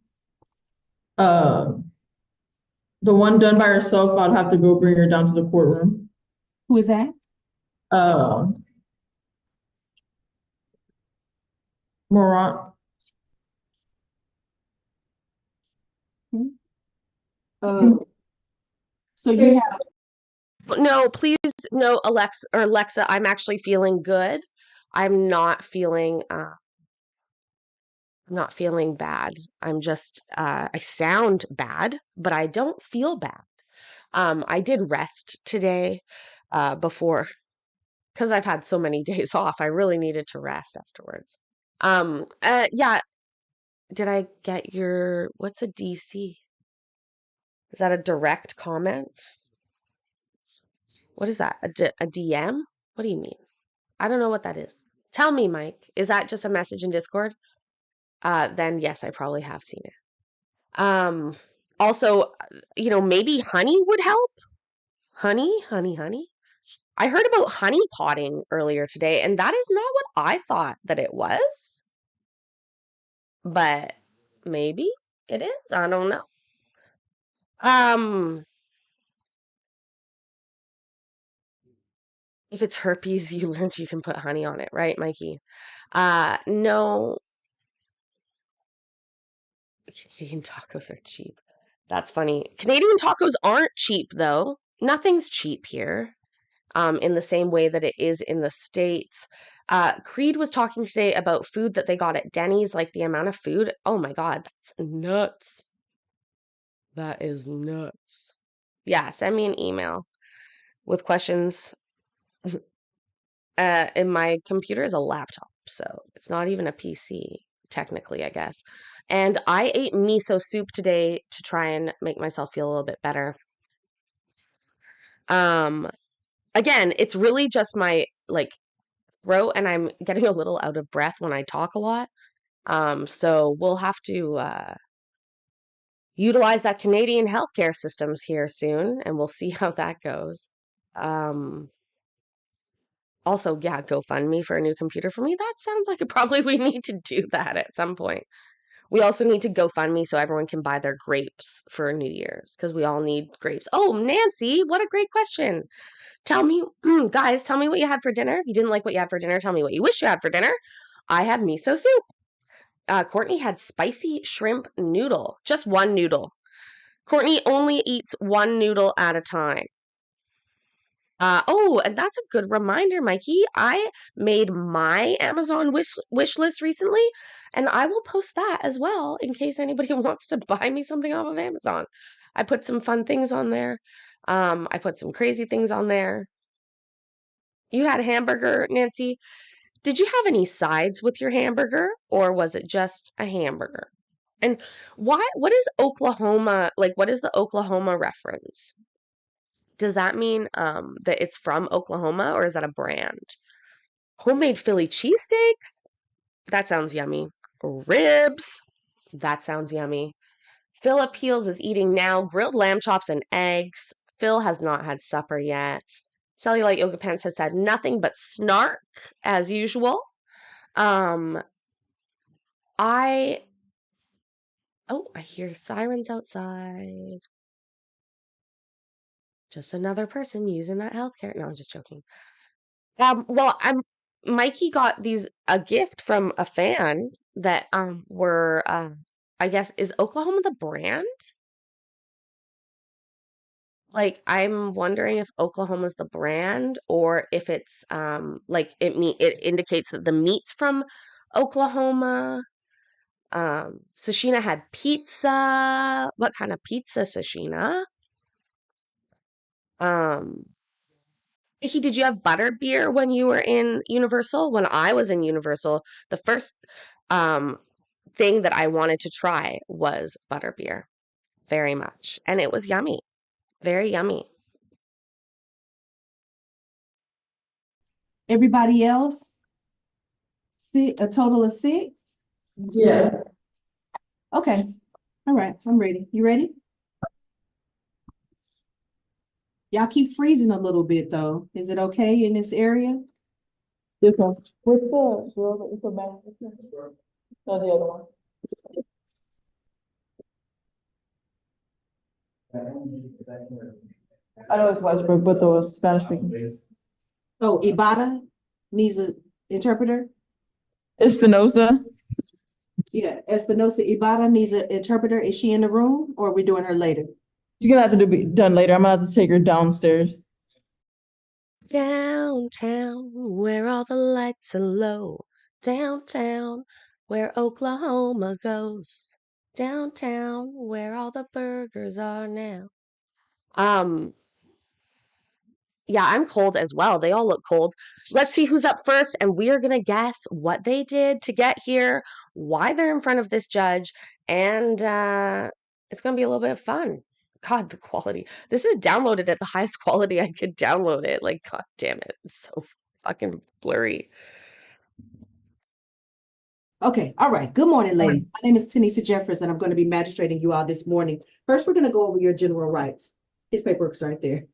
S4: the one done by herself, I'll have to go bring her down to the courtroom.
S2: Who is that?
S4: Morant.
S2: So you have
S1: No, please, no, Alexa, I'm actually feeling good. I'm not feeling bad. I'm just I sound bad, but I don't feel bad. I did rest today before because I've had so many days off. I really needed to rest afterwards. Yeah, did I get what's a DC? Is that a direct comment? What is that? A DM? What do you mean? I don't know what that is. Tell me, Mike. Is that just a message in Discord? Then yes, I probably have seen it. Also, maybe honey would help. Honey. I heard about honey potting earlier today, and that is not what I thought that it was. But maybe it is. I don't know. Um, if it's herpes, you learned you can put honey on it, right, Mikey? No, Canadian tacos are cheap. That's funny. Canadian tacos aren't cheap though. Nothing's cheap here. In the same way that it is in the States. Creed was talking today about food that they got at Denny's, like the amount of food. Oh my God, that's nuts. That is nuts. Yeah, send me an email with questions. And my computer is a laptop, so it's not even a PC, technically, I guess. And I ate miso soup today to try and make myself feel a little bit better. Um, Again, it's really just my like throat, and I'm getting a little out of breath when I talk a lot. So we'll have to utilize that Canadian healthcare systems here soon, and we'll see how that goes. Um, Also, yeah, GoFundMe for a new computer for me. That sounds like probably we need to do that at some point. We also need to GoFundMe so everyone can buy their grapes for New Year's because we all need grapes. Oh, Nancy, what a great question. Tell me, guys, tell me what you had for dinner. If you didn't like what you had for dinner, tell me what you wish you had for dinner. I had miso soup. Courtney had spicy shrimp noodle, just one noodle. Courtney only eats one noodle at a time. Oh, and that's a good reminder, Mikey. I made my Amazon wish list recently, and I will post that as well in case anybody wants to buy me something off of Amazon. I put some fun things on there. I put some crazy things on there. You had a hamburger, Nancy. Did you have any sides with your hamburger, or was it just a hamburger? And what is Oklahoma, like what is the Oklahoma reference? Does that mean that it's from Oklahoma or is that a brand? Homemade Philly cheesesteaks? That sounds yummy. Ribs? That sounds yummy. Phil Appeals is eating now grilled lamb chops and eggs. Phil has not had supper yet. Cellulite Yoga Pants has said nothing but snark as usual. Um, I Oh, I hear sirens outside. Just another person using that healthcare. No, I'm just joking. Well, Mikey got a gift from a fan that were I guess is Oklahoma the brand? Like I'm wondering if Oklahoma's the brand or if it's like it indicates that the meat's from Oklahoma. Sashina had pizza. What kind of pizza, Sashina? Um, Vicky, did you have butter beer when you were in Universal? When I was in Universal, the first um thing that I wanted to try was butter beer very much, and it was yummy, very yummy.
S2: Everybody else? A total of 6?
S4: Yeah.
S2: Okay, all right, I'm ready. You ready? Y'all keep freezing a little bit though. Is it okay in this area?
S4: This one. What's the bag? No, the other one. I know it's Westbrook, but the Spanish speaking.
S2: Oh, Ibarra needs an interpreter?
S4: Espinosa.
S2: Yeah, Espinosa Ibarra needs an interpreter. Is she in the room or are we doing her later?
S4: She's gonna have to be done later. I'm gonna have to take her downstairs.
S1: Downtown, where all the lights are low. Downtown, where Oklahoma goes. Downtown, where all the burgers are now. Um, Yeah, I'm cold as well. They all look cold. Let's see who's up first, and we are going to guess what they did to get here, why they're in front of this judge, and it's going to be a little bit of fun. God, the quality. This is downloaded at the highest quality I could download it. Like, God damn it. It's so fucking blurry.
S2: Okay, all right. Good morning, ladies. My name is Tanisha Jeffers, and I'm going to be magistrating you all this morning. First, we're going to go over your general rights. His paperwork's right there.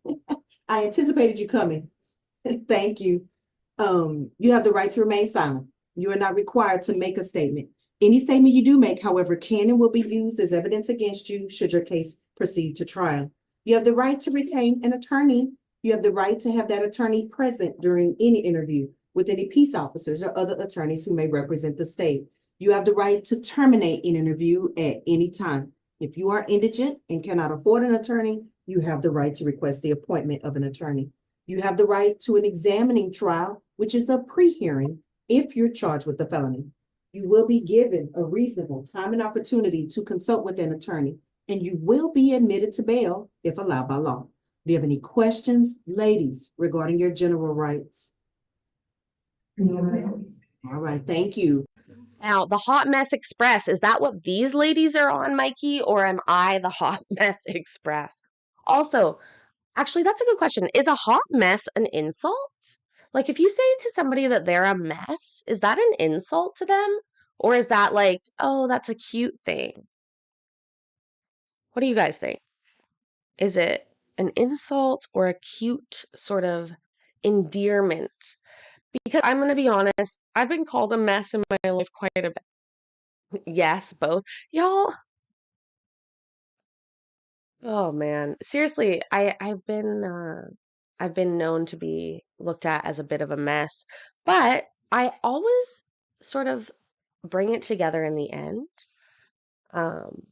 S2: I anticipated you coming. Thank you. You have the right to remain silent. You are not required to make a statement. Any statement you do make, however, can and will be used as evidence against you should your case proceed to trial. You have the right to retain an attorney. You have the right to have that attorney present during any interview with any peace officers or other attorneys who may represent the state. You have the right to terminate an interview at any time. If you are indigent and cannot afford an attorney, you have the right to request the appointment of an attorney. You have the right to an examining trial, which is a pre-hearing if you're charged with a felony. You will be given a reasonable time and opportunity to consult with an attorney, and you will be admitted to bail if allowed by law. Do you have any questions, ladies, regarding your general rights? All right, thank you.
S1: Now, the Hot Mess Express, is that what these ladies are on, Mikey, or am I the Hot Mess Express? Also, actually, that's a good question. Is a hot mess an insult? Like, if you say to somebody that they're a mess, is that an insult to them? Or is that like, oh, that's a cute thing? What do you guys think? Is it an insult or a cute sort of endearment? Because I'm going to be honest, I've been called a mess in my life quite a bit. Yes, both. Y'all, oh man. Seriously, I've been known to be looked at as a bit of a mess, but I always sort of bring it together in the end. Um,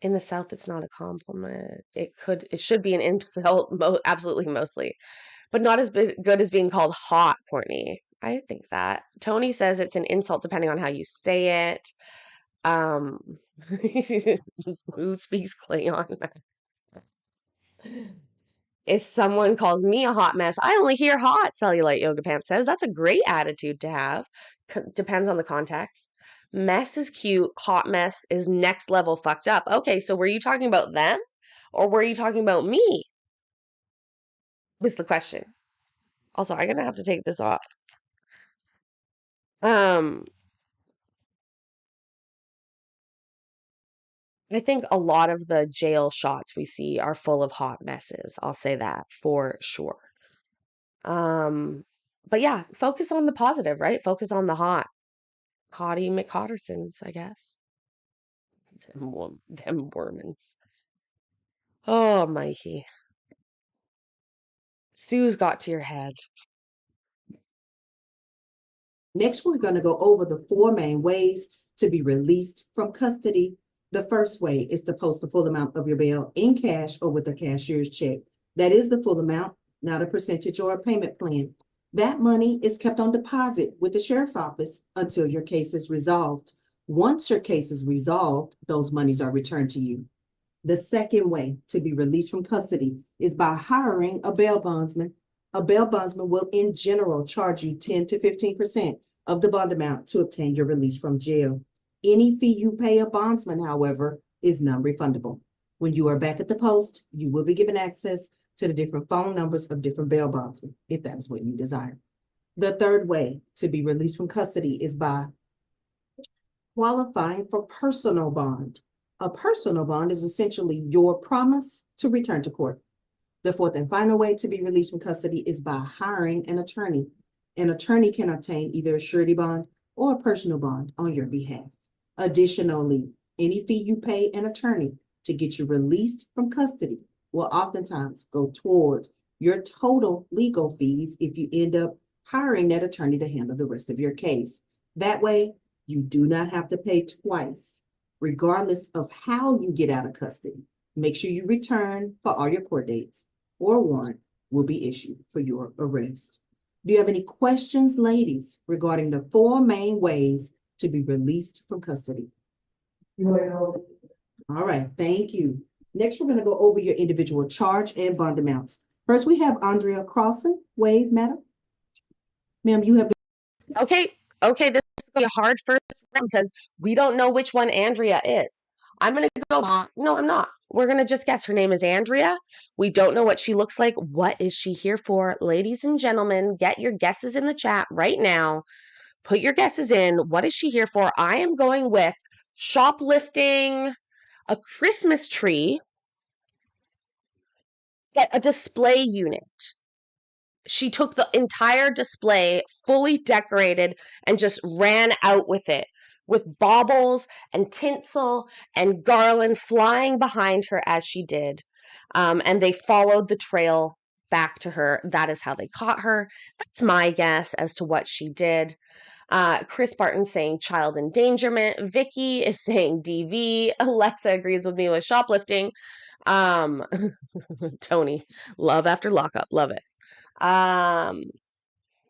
S1: in the South, it's not a compliment. It should be an insult, absolutely mostly, but not as good as being called hot, Courtney. I think that. Tony says it's an insult depending on how you say it. Um, who speaks Klingon? If someone calls me a hot mess, I only hear hot, Cellulite Yoga Pants says. That's a great attitude to have. Depends on the context. Mess is cute. Hot mess is next level fucked up. Okay, so were you talking about them? Or were you talking about me? Was the question. Also, I'm gonna have to take this off. Um, I think a lot of the jail shots we see are full of hot messes. I'll say that for sure. Um, but yeah, focus on the positive, right? Focus on the hot. Hottie McHottersons, I guess. Them Mormons. Oh, Mikey. Sue's got to your head.
S2: Next, we're going to go over the 4 main ways to be released from custody. The first way is to post the full amount of your bail in cash or with a cashier's check. That is the full amount, not a percentage or a payment plan. That money is kept on deposit with the sheriff's office until your case is resolved. Once your case is resolved, those monies are returned to you. The second way to be released from custody is by hiring a bail bondsman. A bail bondsman will in general charge you 10 to 15% of the bond amount to obtain your release from jail. Any fee you pay a bondsman, however, is non-refundable. When you are back at the post, you will be given access to the different phone numbers of different bail bondsmen, if that is what you desire. The third way to be released from custody is by qualifying for personal bond. A personal bond is essentially your promise to return to court. The fourth and final way to be released from custody is by hiring an attorney. An attorney can obtain either a surety bond or a personal bond on your behalf. Additionally, any fee you pay an attorney to get you released from custody will oftentimes go towards your total legal fees if you end up hiring that attorney to handle the rest of your case. That way, you do not have to pay twice, regardless of how you get out of custody. Make sure you return for all your court dates, or a warrant will be issued for your arrest. Do you have any questions, ladies, regarding the 4 main ways to be released from custody? All right, thank you. Next, we're going to go over your individual charge and bond amounts. First, we have Andrea Crossan. Wave, madam. Ma'am, you have been.
S1: Okay, this is going to be a hard first round because we don't know which one Andrea is. I'm going to go back. No, I'm not. We're going to just guess. Her name is Andrea. We don't know what she looks like. What is she here for? Ladies and gentlemen, get your guesses in the chat right now. Put your guesses in. What is she here for? I am going with shoplifting a Christmas tree, get a display unit. She took the entire display, fully decorated, and just ran out with it, with baubles and tinsel and garland flying behind her as she did. And they followed the trail back to her. That is how they caught her. That's my guess as to what she did. Chris Barton saying child endangerment. Vicky is saying DV. Alexa agrees with me with shoplifting. Um, Tony, love after lockup, love it.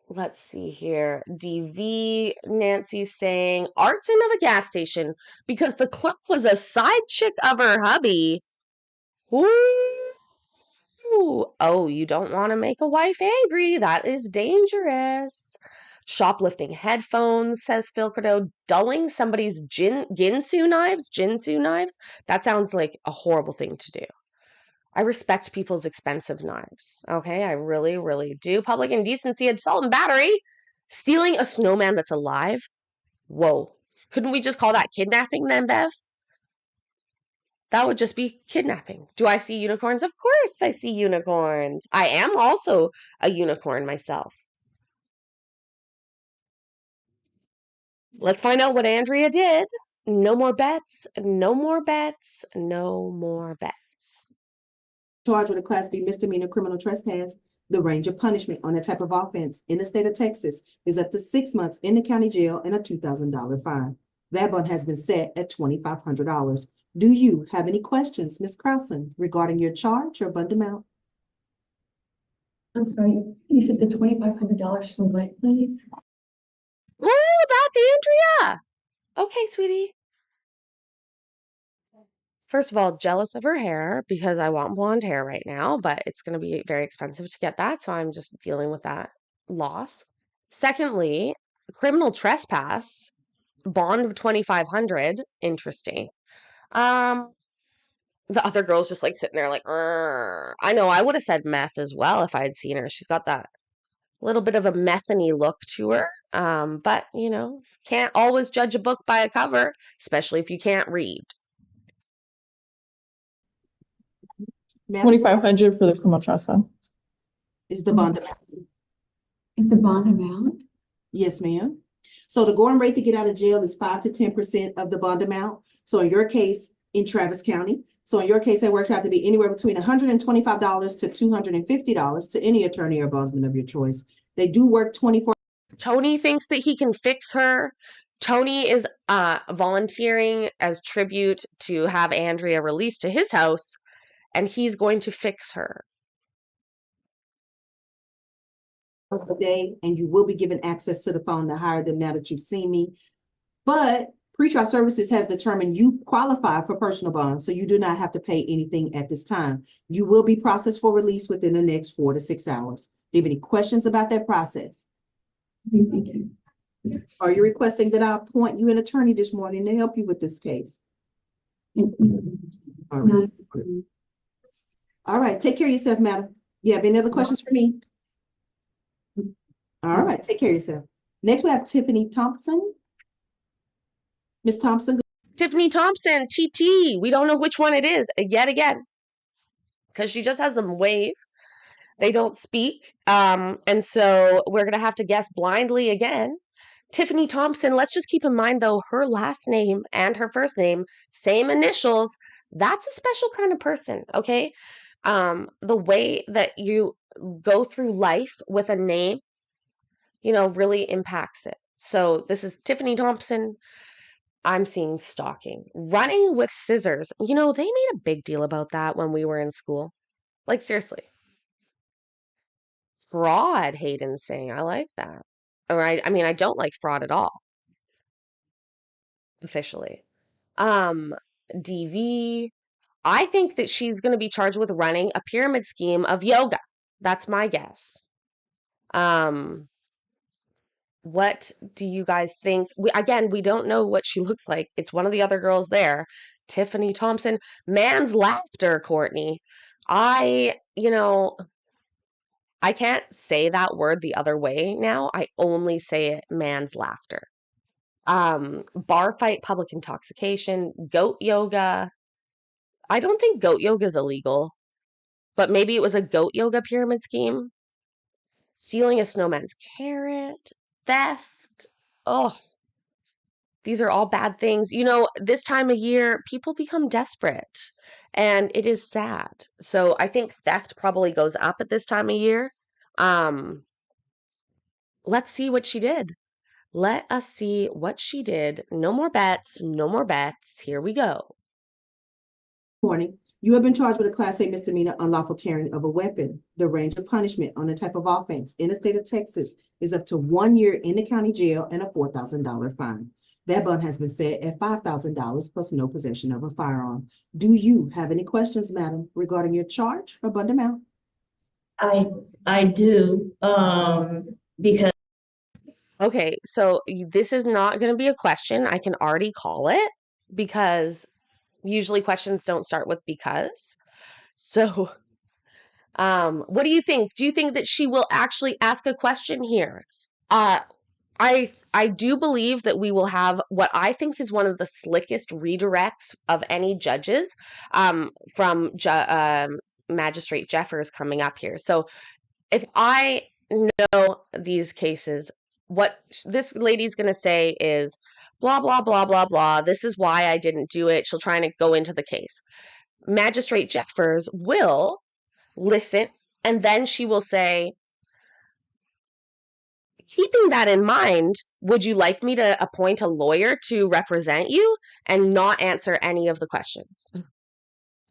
S1: Let's see here. DV, Nancy's saying arson of a gas station because the clerk was a side chick of her hubby. Ooh. Oh, you don't want to make a wife angry. That is dangerous. Shoplifting headphones, says Phil Cordo. Dulling somebody's Ginsu knives. That sounds like a horrible thing to do. I respect people's expensive knives. Okay, I really, really do. Public indecency, assault and battery. Stealing a snowman that's alive. Whoa. Couldn't we just call that kidnapping then, Bev? That would just be kidnapping. Do I see unicorns? Of course I see unicorns. I am also a unicorn myself. Let's find out what Andrea did. No more bets. No more bets. No more bets.
S2: Charged with a Class B misdemeanor criminal trespass. The range of punishment on that type of offense in the state of Texas is up to 6 months in the county jail and a $2,000 fine. That bond has been set at $2,500. Do you have any questions, Ms. Krausen, regarding your charge or bond amount?
S5: I'm sorry, you said the $2,500 for what, please?
S1: Oh, that's Andrea. Okay, sweetie. First of all, jealous of her hair because I want blonde hair right now, but it's going to be very expensive to get that, so I'm just dealing with that loss. Secondly, criminal trespass, bond of $2,500. Interesting. The other girl's just like sitting there like, I know I would have said meth as well if I had seen her. She's got that little bit of a methany look to her. But you know, can't always judge a book by a cover, especially if you can't read.
S2: Ma'am,
S4: 2,500 for the criminal trespass.
S2: is the bond amount?
S5: Is the bond amount?
S2: Yes, ma'am. So the going rate to get out of jail is 5 to 10% of the bond amount. So in your case, in Travis County, that works out to be anywhere between $125 to $250 to any attorney or bondsman of your choice. They do work 24.
S1: Tony thinks that he can fix her. Tony is volunteering as tribute to have Andrea released to his house, and he's going to fix her.
S2: A day, and you will be given access to the phone to hire them now that you've seen me. But pretrial services has determined you qualify for personal bond, so you do not have to pay anything at this time. You will be processed for release within the next 4 to 6 hours. Do you have any questions about that process?
S5: Thank you.
S2: Are you requesting that I appoint you an attorney this morning to help you with this case? All right. All right, take care of yourself, madam. You have any other questions for me? All right, take care of yourself. Next, we have Tiffany Thompson. Ms. Thompson.
S1: Tiffany Thompson, TT. We don't know which one it is yet again because she just has them wave. They don't speak. And so we're going to have to guess blindly again. Tiffany Thompson, let's just keep in mind, though, her last name and her first name, same initials. That's a special kind of person, okay? The way that you go through life with a name, you know, really impacts it. So this is Tiffany Thompson. I'm seeing stalking. Running with scissors. You know, they made a big deal about that when we were in school. Like, seriously. Fraud, Hayden's saying. I like that. Or I mean, I don't like fraud at all. Officially. DV. I think that she's going to be charged with running a pyramid scheme of yoga. That's my guess. What do you guys think? We don't know what she looks like. It's one of the other girls there. Tiffany Thompson. Man's laughter, Courtney. I can't say that word the other way now. I only say it man's laughter. Bar fight, public intoxication, goat yoga. I don't think goat yoga is illegal, but maybe it was a goat yoga pyramid scheme. stealing a snowman's carrot, theft. Oh, these are all bad things. You know, this time of year, people become desperate and it is sad. So I think theft probably goes up at this time of year. Um, let's see what she did. Let us see what she did. No more bets, no more bets. Here we go.
S2: Morning. You have been charged with a Class A misdemeanor unlawful carrying of a weapon. The range of punishment on the type of offense in the state of Texas is up to 1 year in the county jail and a $4,000 fine. That bond has been set at $5,000 plus no possession of a firearm. Do you have any questions, madam, regarding your charge or bond amount?
S5: I do, because
S1: Okay, so this is not going to be a question. I can already call it because usually questions don't start with because. So, what do you think? Do you think that she will actually ask a question here? Uh, I do believe that we will have what I think is one of the slickest redirects of any judges from Magistrate Jeffers coming up here. So if I know these cases, what this lady's going to say is blah, blah, blah, blah, blah. This is why I didn't do it. She'll try to go into the case. Magistrate Jeffers will listen, and then she will say, keeping that in mind, would you like me to appoint a lawyer to represent you and not answer any of the questions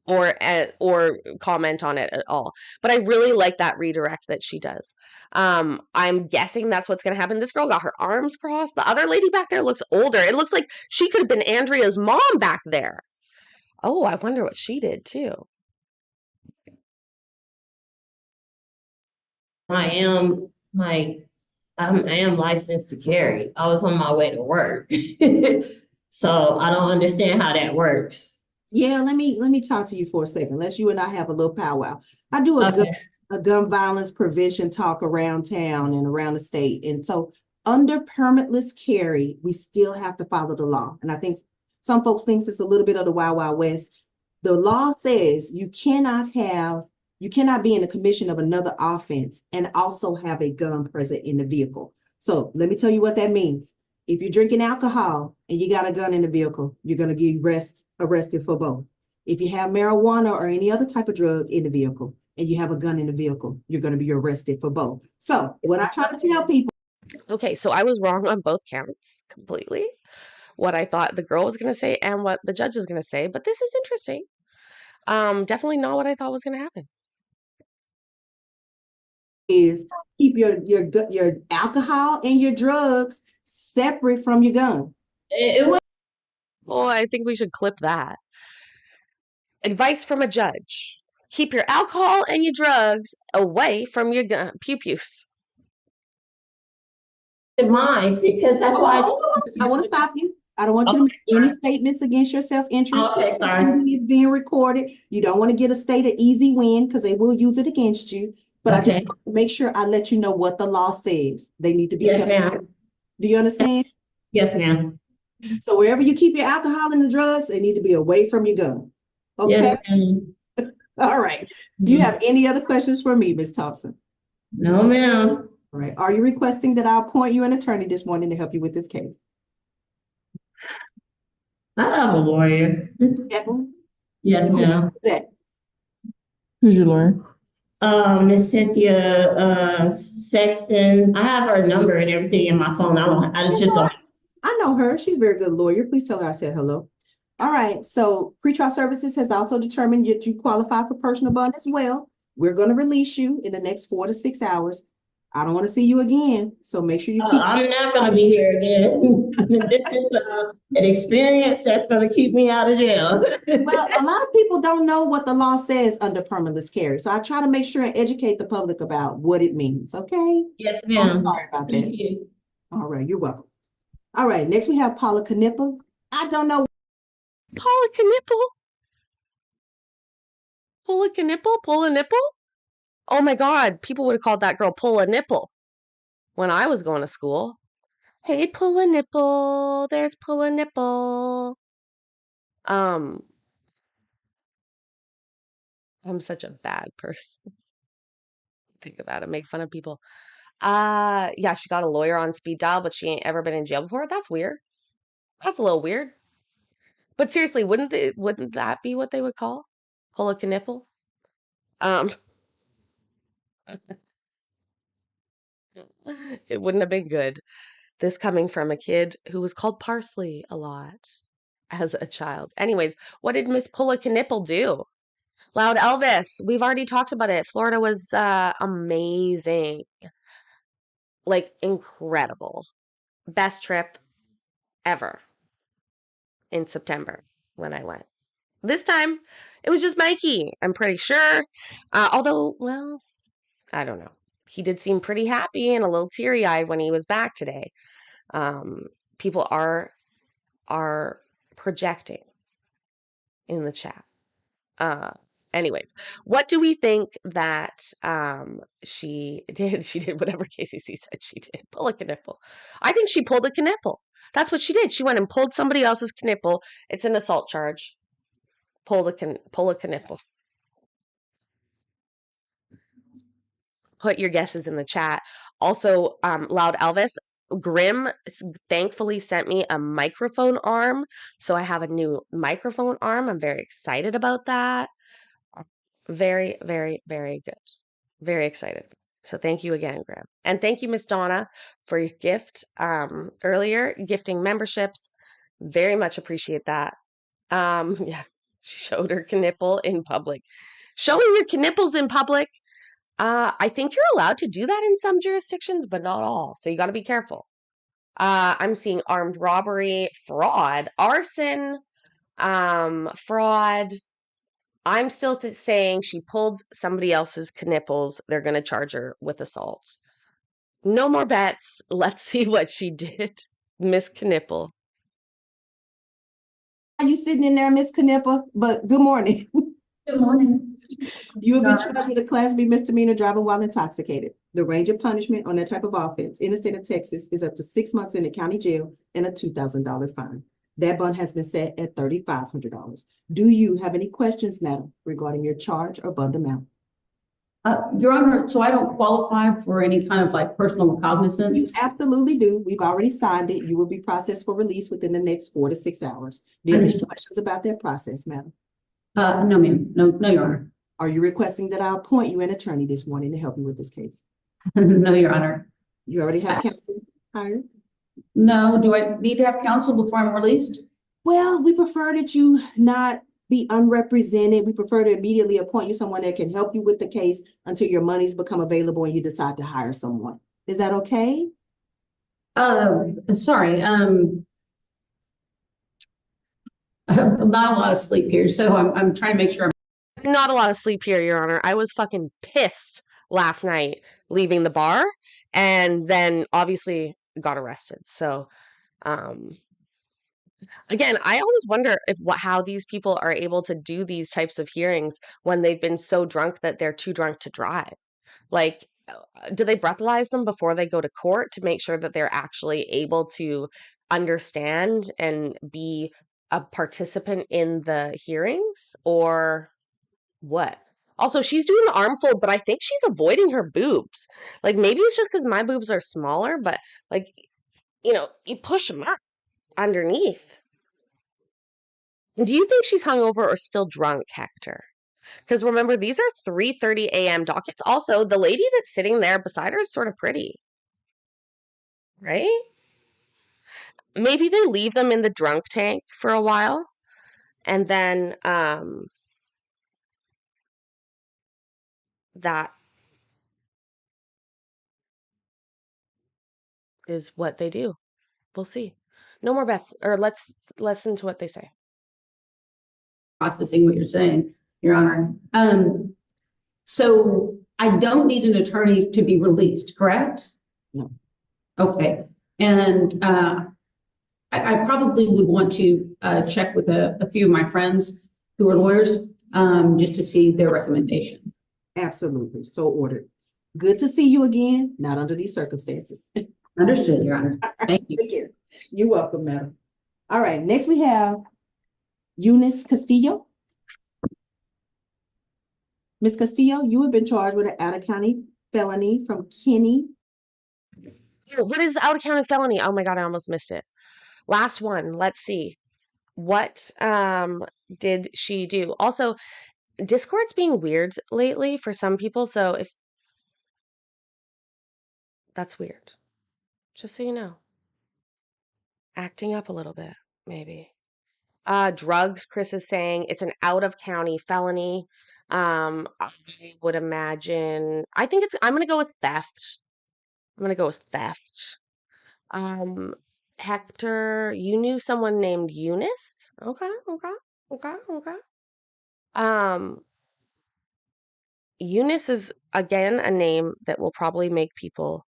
S1: or comment on it at all? But I really like that redirect that she does. I'm guessing that's what's going to happen. This girl got her arms crossed. The other lady back there looks older. It looks like she could have been Andrea's mom back there. Oh, I wonder what she did too.
S5: I am like, I am licensed to carry. I was on my way to work. So I don't understand how that works.
S2: Yeah, let me talk to you for a second. Let's you and I have a little powwow. I do
S5: Okay.
S2: a gun violence prevention talk around town and around the state. And so under permitless carry, we still have to follow the law. And I think some folks think it's a little bit of the Wild Wild West. The law says you cannot be in the commission of another offense and also have a gun present in the vehicle. So let me tell you what that means. If you're drinking alcohol and you got a gun in the vehicle, you're going to get arrested for both. If you have marijuana or any other type of drug in the vehicle and you have a gun in the vehicle, you're going to be arrested for both. So what I try to tell people.
S1: Okay, so I was wrong on both counts completely. What I thought the girl was going to say and what the judge is going to say, but this is interesting. Definitely not what I thought was going to happen.
S2: Is keep your alcohol and your drugs separate from your gun.
S5: It was
S1: Oh, I think we should clip that. Advice from a judge. Keep your alcohol and your drugs away from your gun. Pew-pews.
S5: mine because that's why
S2: I want to stop you. I don't want you to make any statements against your self-interest.
S5: Okay, sorry.
S2: It's being recorded. You don't want to get a state of easy win because they will use it against you. But I just
S5: Okay.
S2: want to make sure I let you know what the law says. They need to be
S5: Yes,
S2: kept.
S5: ma'am.
S2: Do you understand?
S5: Yes, ma'am.
S2: So wherever you keep your alcohol and the drugs, they need to be away from your gun. Okay.
S5: Yes, ma'am.
S2: All right. Do you have any other questions for me, Ms. Thompson?
S5: No, ma'am.
S2: All right. Are you requesting that I appoint you an attorney this morning to help you with this case?
S5: I have a lawyer.
S2: Evelyn?
S5: Yes, ma'am.
S2: That.
S4: Who's your lawyer?
S5: Miss Cynthia, Sexton. I have her number and everything in my phone. I just don't.
S2: I know her. She's a very good lawyer. Please tell her I said hello. All right. So pretrial services has also determined that you qualify for personal bond as well. We're going to release you in the next 4 to 6 hours. I don't want to see you again. So make sure you keep.
S5: I'm not gonna be here again. This is an experience that's gonna keep me out of jail.
S2: Well, a lot of people don't know what the law says under permitless carry. So I try to make sure and educate the public about what it means. Okay.
S5: Yes,
S2: I'm
S5: ma'am.
S2: sorry about
S5: Thank
S2: that.
S5: you.
S2: All right. You're welcome. All right. Next we have Paula Knipple. I don't know.
S1: Paula Knipple. Pull a nipple? Pull a nipple? Oh my God. People would have called that girl Pull a Nipple when I was going to school. Hey, pull a nipple. There's pull a nipple. I'm such a bad person. Think about it. Make fun of people. Yeah, she got a lawyer on speed dial, but she ain't ever been in jail before. That's weird. That's a little weird. But seriously, wouldn't that be what they would call pull a knipple? Um, it wouldn't have been good. This coming from a kid who was called Parsley a lot as a child. Anyways, what did Miss Pull a Knipple do? Loud Elvis, we've already talked about it. Florida was amazing. Like incredible. Best trip ever in September when I went. This time it was just Mikey, I'm pretty sure. Although, well, I don't know. He did seem pretty happy and a little teary-eyed when he was back today. People are projecting in the chat. Uh, anyways, what do we think that she did? She did whatever KCC said she did. Pull a knipple. I think she pulled a knipple. That's what she did. She went and pulled somebody else's knipple. It's an assault charge. Pull a knipple. Put your guesses in the chat. Also, Loud Elvis, Grim thankfully sent me a microphone arm. So I have a new microphone arm. I'm very excited about that. Very, very, very good. Very excited. So thank you again, Grim. And thank you, Miss Donna, for your gift earlier, gifting memberships. Very much appreciate that. Yeah, she showed her knipple in public. Showing your knipples in public. I think you're allowed to do that in some jurisdictions, but not all. So you got to be careful. I'm seeing armed robbery, fraud, arson, fraud. I'm still saying she pulled somebody else's knipples. They're going to charge her with assault. No more bets. Let's see what she did. Miss Knipple.
S2: Are you sitting in there, Miss Canepa? But good morning.
S6: Good morning.
S2: You have been charged with a Class B misdemeanor driving while intoxicated. The range of punishment on that type of offense in the state of Texas is up to 6 months in the county jail and a $2,000 fine. That bond has been set at $3,500. Do you have any questions, madam, regarding your charge or bond amount?
S6: Your Honor, so I don't qualify for any kind of like personal
S2: You
S6: recognizance.
S2: absolutely do. We've already signed it. You will be processed for release within the next 4 to 6 hours. Do you have any
S6: Understood.
S2: questions about that process, madam?
S6: No, ma'am. No, Your Honor.
S2: Are you requesting that I appoint you an attorney this morning to help you with this case?
S6: No, Your Honor.
S2: You already have counsel hired?
S6: No, do I need to have counsel before I'm released?
S2: Well, we prefer that you not be unrepresented. We prefer to immediately appoint you someone that can help you with the case until your monies become available and you decide to hire someone. Is that okay?
S6: Sorry. Not a lot of sleep here, so I'm trying to make sure.
S1: Not a lot of sleep here, Your Honor. I was fucking pissed last night leaving the bar and then obviously got arrested. So, again, I always wonder how these people are able to do these types of hearings when they've been so drunk that they're too drunk to drive. Like, do they breathalyze them before they go to court to make sure that they're actually able to understand and be a participant in the hearings, or what? Also, she's doing the arm fold, but I think she's avoiding her boobs. Like, maybe it's just because my boobs are smaller, but like, you push them up underneath. Do you think she's hungover or still drunk, Hector? Because remember, these are 3:30 a.m. dockets. Also, the lady that's sitting there beside her is sort of pretty, right? Maybe they leave them in the drunk tank for a while, and then that is what they do. We'll see. No more bets, or let's listen to what they say.
S6: Processing what you're saying, Your Honor. So I don't need an attorney to be released, correct?
S2: No.
S6: Okay, and I probably would want to check with a few of my friends who are lawyers, just to see their recommendation.
S2: Absolutely. So ordered. Good to see you again, not under these circumstances.
S6: Understood, Your Honor. Thank you.
S2: Take care. You're welcome, madam. All right, next we have Eunice Castillo. Ms. Castillo, you have been charged with an out-of-county felony from Kenny
S1: What is the out of county felony? Oh my God, I almost missed it. Last one. Let's see. What did she do? Also, Discord's being weird lately for some people, so if that's weird. Just so you know. Acting up a little bit, maybe. Drugs, Chris is saying it's an out of county felony. I would imagine, I'm gonna go with theft. I'm gonna go with theft. Um, Hector, you knew someone named Eunice? Okay, okay, okay, okay. Um, Eunice is again a name that will probably make people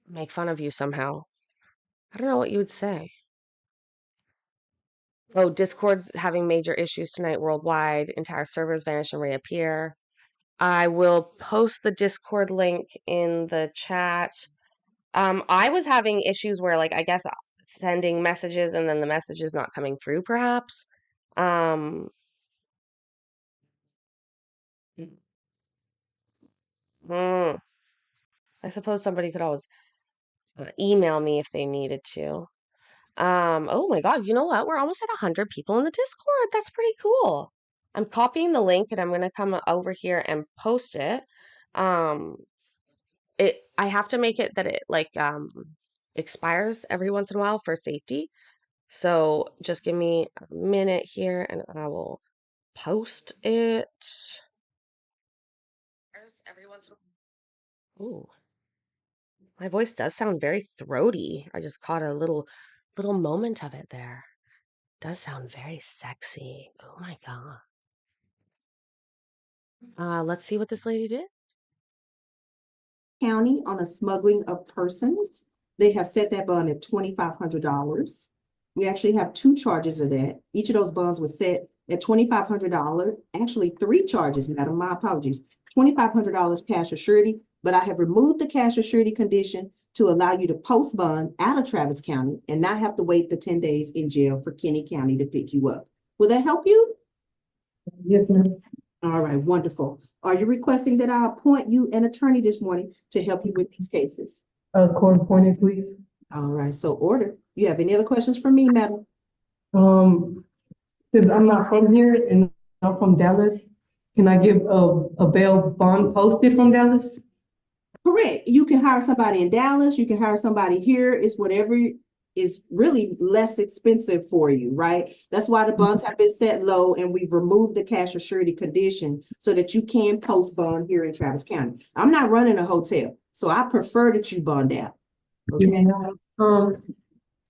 S1: make fun of you somehow. I don't know what you would say. Oh, Discord's having major issues tonight worldwide. Entire servers vanish and reappear. I will post the Discord link in the chat. I was having issues where, like, I guess sending messages and then the message is not coming through, perhaps. Um, hmm, I suppose somebody could always email me if they needed to. Oh my God, you know what? We're almost at 100 people in the Discord. That's pretty cool. I'm copying the link and I'm gonna come over here and post it. Um, I have to make it that it like expires every once in a while for safety. So just give me a minute here and I will post it. Every once in a while. Ooh, my voice does sound very throaty. I just caught a little moment of it there. Does sound very sexy. Oh my God. Let's see what this lady did.
S2: County on a smuggling of persons. They have set that bond at $2,500. We actually have two charges of that. Each of those bonds was set at $2,500. Actually, three charges, madam. My apologies. $2,500 cash or surety, but I have removed the cash or surety condition to allow you to post bond out of Travis County and not have to wait the 10 days in jail for Kenny County to pick you up. Will that help you?
S4: Yes, ma'am.
S2: All right, wonderful. Are you requesting that I appoint you an attorney this morning to help you with these cases?
S4: Court appointed, please.
S2: All right, so order. You have any other questions for me, madam?
S4: Since I'm not from here and I'm from Dallas, can I give a bail bond posted from Dallas?
S2: Correct. You can hire somebody in Dallas. You can hire somebody here. It's whatever is really less expensive for you, right? That's why the bonds have been set low and we've removed the cash or surety condition so that you can post bond here in Travis County. I'm not running a hotel, so I prefer that you bond out. Okay.
S4: Yeah. One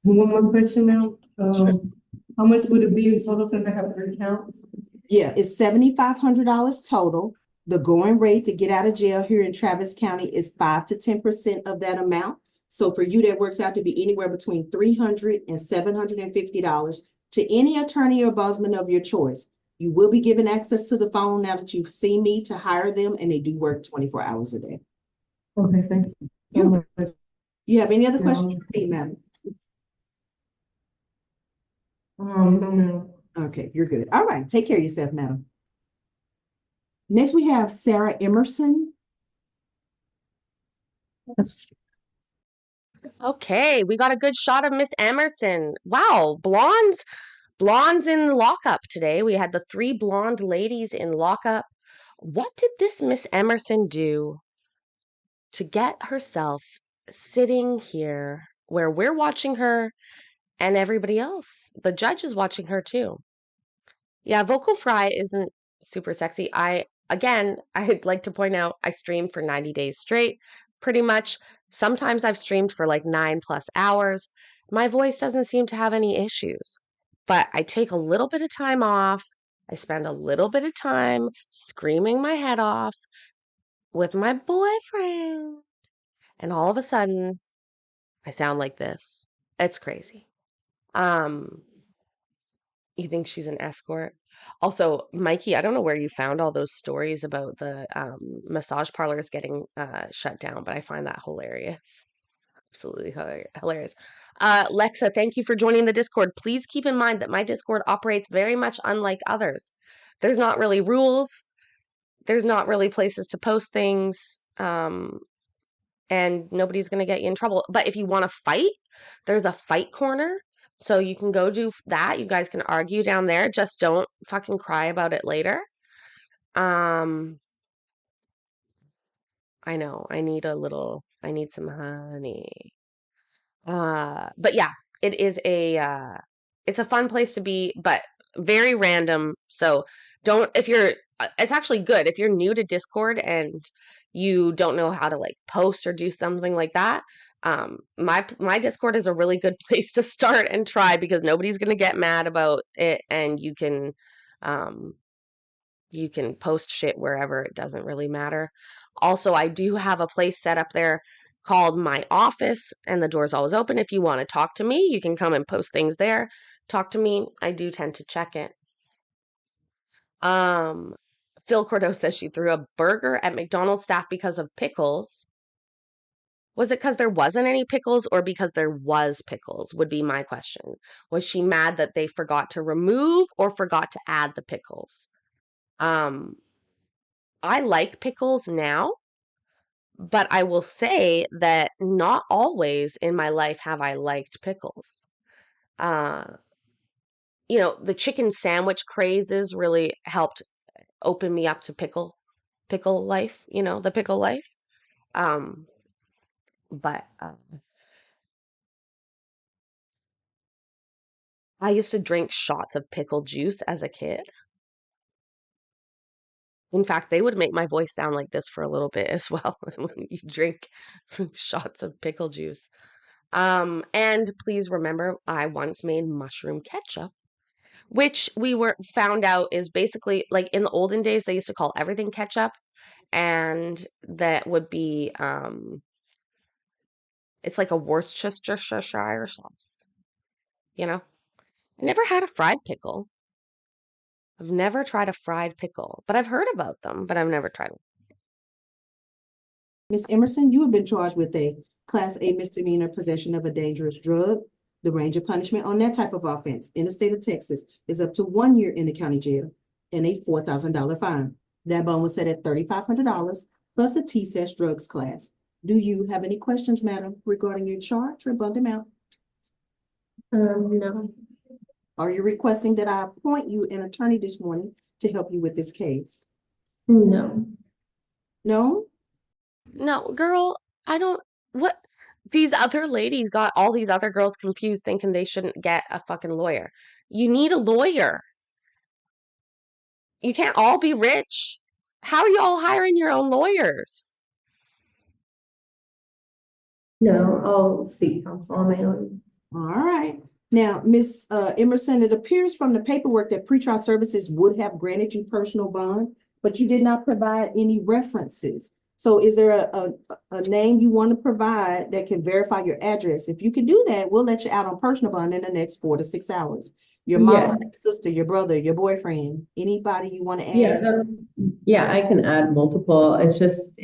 S4: more question now. How much would it be in total since I have 3 counts?
S2: Yeah, it's $7,500 total. The going rate to get out of jail here in Travis County is 5 to 10% of that amount. So for you, that works out to be anywhere between $300 and $750 to any attorney or bondsman of your choice. You will be given access to the phone now that you've seen me to hire them, and they do work 24 hours a day.
S4: Okay, thank you so much.
S2: You have any other questions for me, madam?
S4: No, ma'am.
S2: Okay, you're good. All right, take care of yourself, madam. Next, we have Sarah Emerson.
S1: Okay, we got a good shot of Miss Emerson. Wow, blondes in lockup today. We had the 3 blonde ladies in lockup. What did this Miss Emerson do to get herself sitting here where we're watching her and everybody else? The judge is watching her too. Yeah, vocal fry isn't super sexy. I'd like to point out I streamed for 90 days straight, pretty much. Sometimes I've streamed for like 9+ hours. My voice doesn't seem to have any issues, but I take a little bit of time off. I spend a little bit of time screaming my head off with my boyfriend, and all of a sudden, I sound like this. It's crazy. Um, You think she's an escort? Also, Mikey, I don't know where you found all those stories about the massage parlors getting shut down, but I find that hilarious. Absolutely hilarious. Lexa, thank you for joining the Discord. Please keep in mind that my Discord operates very much unlike others. There's not really rules. there's not really places to post things, and nobody's going to get you in trouble. But if you want to fight, there's a fight corner. So you can go do that. You guys can argue down there. Just don't fucking cry about it later. I know I need some honey. But yeah, it's a fun place to be, but very random. So it's actually good if you're new to Discord and you don't know how to like post or do something like that. My Discord is a really good place to start and try because nobody's gonna get mad about it, and you can post shit wherever. It doesn't really matter. Also, I do have a place set up there called My Office, and the door's always open. If you want to talk to me, you can come and post things there. Talk to me. I do tend to check it. Phil Cordeaux says she threw a burger at McDonald's staff because of pickles. Was it because there wasn't any pickles or because there was pickles, would be my question. Was she mad that they forgot to remove or forgot to add the pickles? I like pickles now, but I will say that not always in my life have I liked pickles. The chicken sandwich crazes really helped open me up to pickle life, the pickle life. But I used to drink shots of pickle juice as a kid. In fact, they would make my voice sound like this for a little bit as well when you drink shots of pickle juice. And please remember, I once made mushroom ketchup, which found out is basically like in the olden days, they used to call everything ketchup, and that would be, it's like a Worcestershire sauce, I never had a fried pickle. I've never tried a fried pickle, but I've heard about them, but I've never tried them.
S2: Ms. Emerson, you have been charged with a Class A misdemeanor possession of a dangerous drug. The range of punishment on that type of offense in the state of Texas is up to 1 year in the county jail and a $4,000 fine. That bond was set at $3,500 plus a TSES drugs class. Do you have any questions, madam, regarding your charge or bond amount?
S5: No.
S2: Are you requesting that I appoint you an attorney this morning to help you with this case?
S5: No.
S2: No?
S1: No, girl, what? These other ladies got all these other girls confused thinking they shouldn't get a fucking lawyer. You need a lawyer. You can't all be rich. How are you all hiring your own lawyers?
S5: No, I'll seek counsel on my own.
S2: All right. Now, Ms. Emerson, it appears from the paperwork that pretrial services would have granted you personal bond, but you did not provide any references. So is there a name you want to provide that can verify your address? If you can do that, we'll let you out on personal bond in the next 4 to 6 hours. Your mom, sister, your brother, your boyfriend, anybody you want to add?
S7: Yeah, I can add multiple. It's just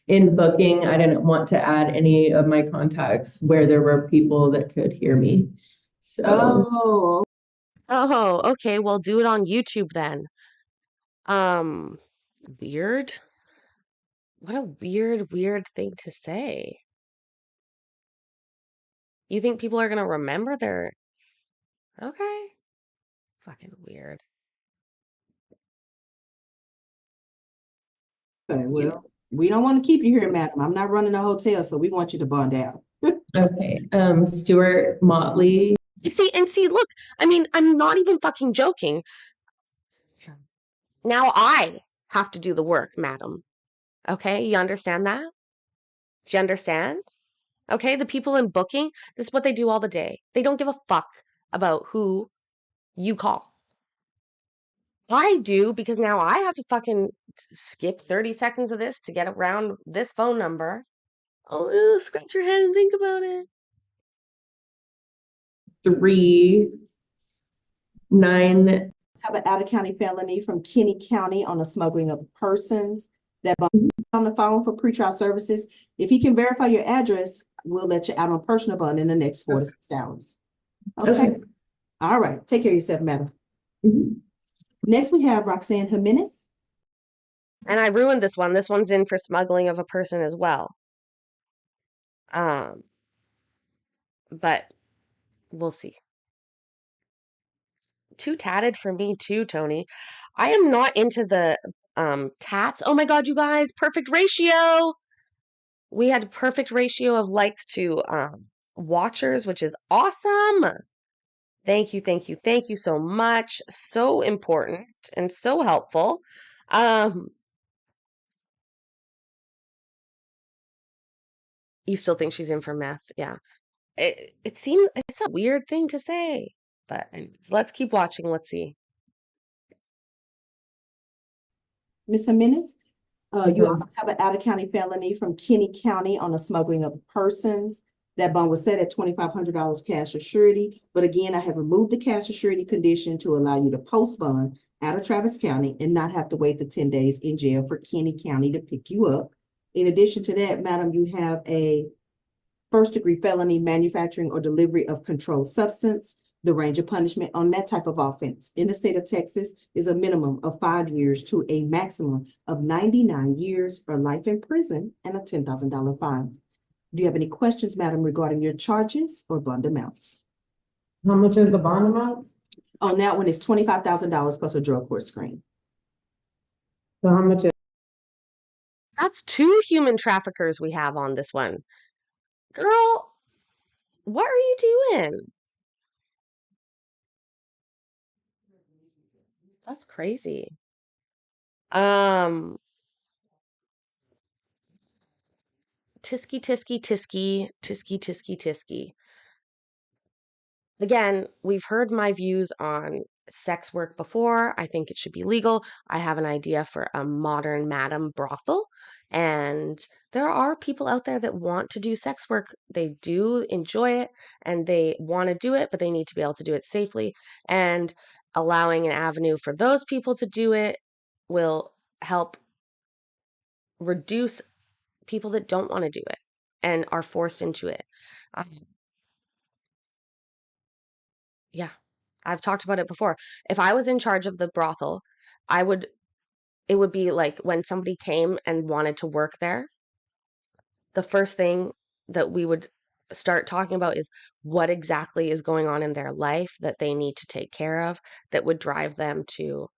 S7: in booking, I didn't want to add any of my contacts where there were people that could hear me. So
S1: Oh, okay. Well, do it on YouTube then. Weird. What a weird thing to say. You think people are gonna remember their... Okay. Fucking weird.
S2: Okay, well, we don't want to keep you here, madam. I'm not running a hotel, so we want you to bond out.
S7: okay. Stuart Motley.
S1: See, look, I mean, I'm not even fucking joking. Now I have to do the work, madam. Okay, you understand that? Do you understand? Okay, the people in booking, this is what they do all the day. They don't give a fuck about who you call. I do, because now I have to fucking skip 30 seconds of this to get around this phone number. Oh, ew, scratch your head and think about it.
S7: 3-9.
S2: Have an out-of-county felony from Kinney County on the smuggling of persons. That bond on the phone for pretrial services. If he can verify your address, we'll let you out on personal bond in the next 4 to 6 hours. Okay. All right. Take care of yourself, madam. Next, we have Roxanne Jimenez.
S1: And I ruined this one. This one's in for smuggling of a person as well. But we'll see. Too tatted for me too, Tony. I am not into the tats. Oh my God, you guys, perfect ratio. We had perfect ratio of likes to watchers, which is awesome. Thank you, thank you, thank you so much. So important and so helpful. You still think she's in for meth? Yeah. It seems it's a weird thing to say, but anyways, let's keep watching. Let's see.
S2: Ms. Jimenez, you
S7: Mhm.
S2: also have an out-of-county felony from Kenny County on the smuggling of persons. That bond was set at $2,500 cash or surety. But again, I have removed the cash or surety condition to allow you to post bond out of Travis County and not have to wait the 10 days in jail for Kenny County to pick you up. In addition to that, madam, you have a first-degree felony manufacturing or delivery of controlled substance. The range of punishment on that type of offense in the state of Texas is a minimum of 5 years to a maximum of 99 years or life in prison and a $10,000 fine. Do you have any questions, madam, regarding your charges or bond amounts?
S7: How much is the bond amount?
S2: On that one is $25,000 plus a drug court screen.
S7: So how much is
S1: That's 2 human traffickers we have on this one. Girl, what are you doing? That's crazy. Tisky, tisky, tisky, tisky, tisky, tisky. Again, we've heard my views on sex work before. I think it should be legal. I have an idea for a modern madam brothel. And there are people out there that want to do sex work. They do enjoy it and they want to do it, but they need to be able to do it safely. And allowing an avenue for those people to do it will help reduce people that don't want to do it and are forced into it. Yeah, I've talked about it before. If I was in charge of the brothel, I would, it would be like when somebody came and wanted to work there, the first thing that we would start talking about is what exactly is going on in their life that they need to take care of that would drive them to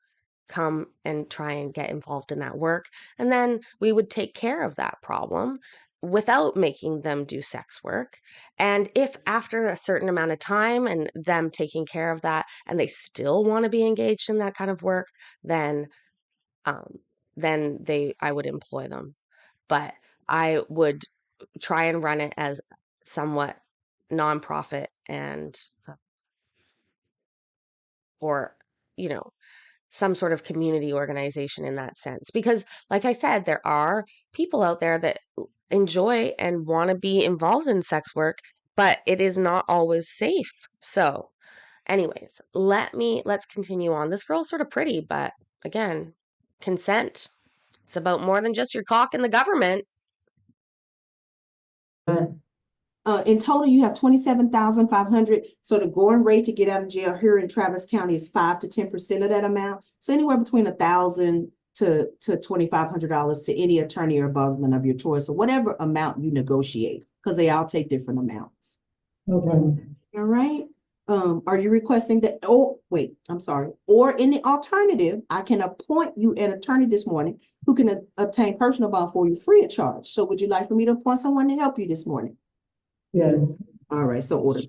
S1: come and try and get involved in that work. And then we would take care of that problem without making them do sex work. And if after a certain amount of time and them taking care of that and they still want to be engaged in that kind of work, um, then I would employ them. But I would try and run it as somewhat nonprofit and or you know some sort of community organization in that sense. Because, like I said, there are people out there that enjoy and want to be involved in sex work, but it is not always safe. So, anyways, let's continue on. This girl's sort of pretty, but again, consent. It's about more than just your cock in the government.
S2: In total, you have 27,500. So the going rate to get out of jail here in Travis County is 5 to 10% of that amount. So anywhere between $1,000 to $2,500 to any attorney or ombudsman of your choice, or whatever amount you negotiate, because they all take different amounts.
S7: Okay.
S2: All right. Are you requesting that? Oh, wait, I'm sorry. Or in the alternative, I can appoint you an attorney this morning who can obtain personal bond for you free of charge. So would you like for me to appoint someone to help you this morning?
S7: Yes.
S2: All right, so ordered.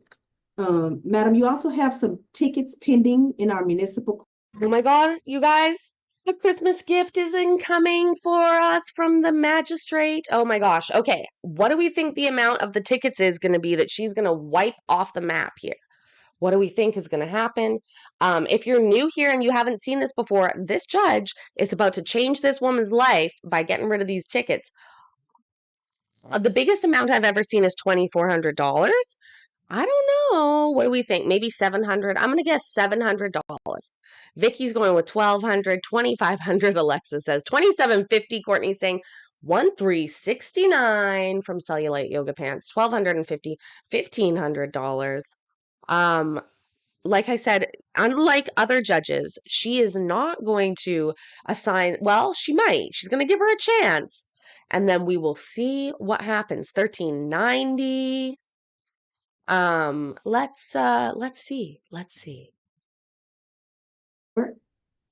S2: Madam, you also have some tickets pending in our municipal.
S1: Oh my God, you guys, a Christmas gift is incoming for us from the magistrate. Oh my gosh. Okay, what do we think the amount of the tickets is going to be that she's going to wipe off the map here? What do we think is going to happen? If you're new here and you haven't seen this before, this judge is about to change this woman's life by getting rid of these tickets. The biggest amount I've ever seen is $2,400. I don't know. What do we think? Maybe 700. I'm going to guess $700. Vicky's going with 1,200, 2,500. Alexa says 2,750. Courtney's saying 1,369 from Cellulite Yoga Pants. 1,250, $1,500. like I said, unlike other judges, she is not going to assign, well, she might. She's going to give her a chance. And then we will see what happens. 1390. Let's see. Let's see.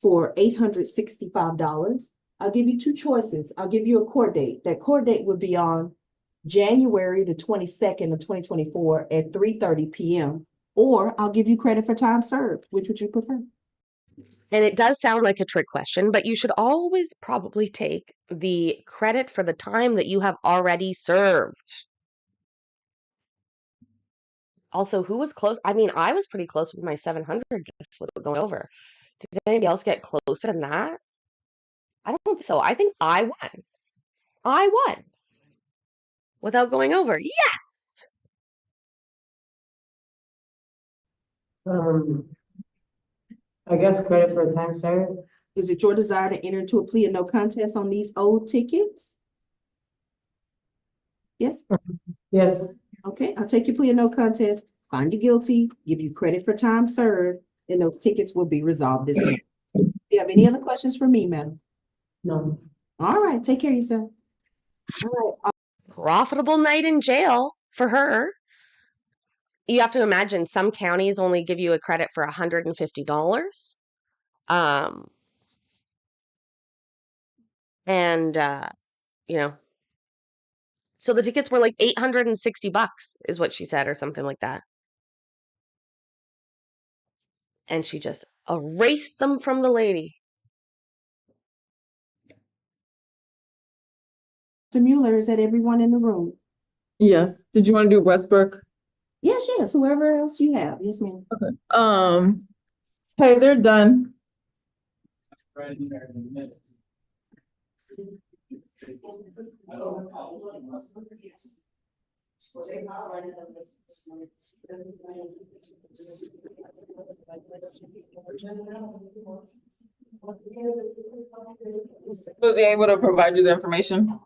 S2: For $865. I'll give you two choices. I'll give you a court date. That court date would be on January the 22nd of 2024 at 3:30 p.m. Or I'll give you credit for time served. Which would you prefer?
S1: And it does sound like a trick question, but you should always probably take the credit for the time that you have already served. Also, who was close? I mean, I was pretty close with my 700 just with going over. Did anybody else get closer than that? I don't think so. I think I won. I won without going over. Yes.
S7: I guess credit for time served.
S2: Is it your desire to enter into a plea of no contest on these old tickets? Yes?
S7: Yes.
S2: Okay, I'll take your plea of no contest, find you guilty, give you credit for time served, and those tickets will be resolved this month. Do you have any other questions for me, madam?
S7: No.
S2: All right, take care of yourself. All right,
S1: Profitable night in jail for her. You have to imagine some counties only give you a credit for $150. And you know, so the tickets were like $860 is what she said, or something like that. And she just erased them from the lady.
S2: Mr. Mueller, is that everyone in the room?
S4: Yes. Did you want to do Westbrook?
S2: Yes, yes, whoever else you have. Yes, ma'am.
S4: Hey, they're done. Was he able to provide you the information?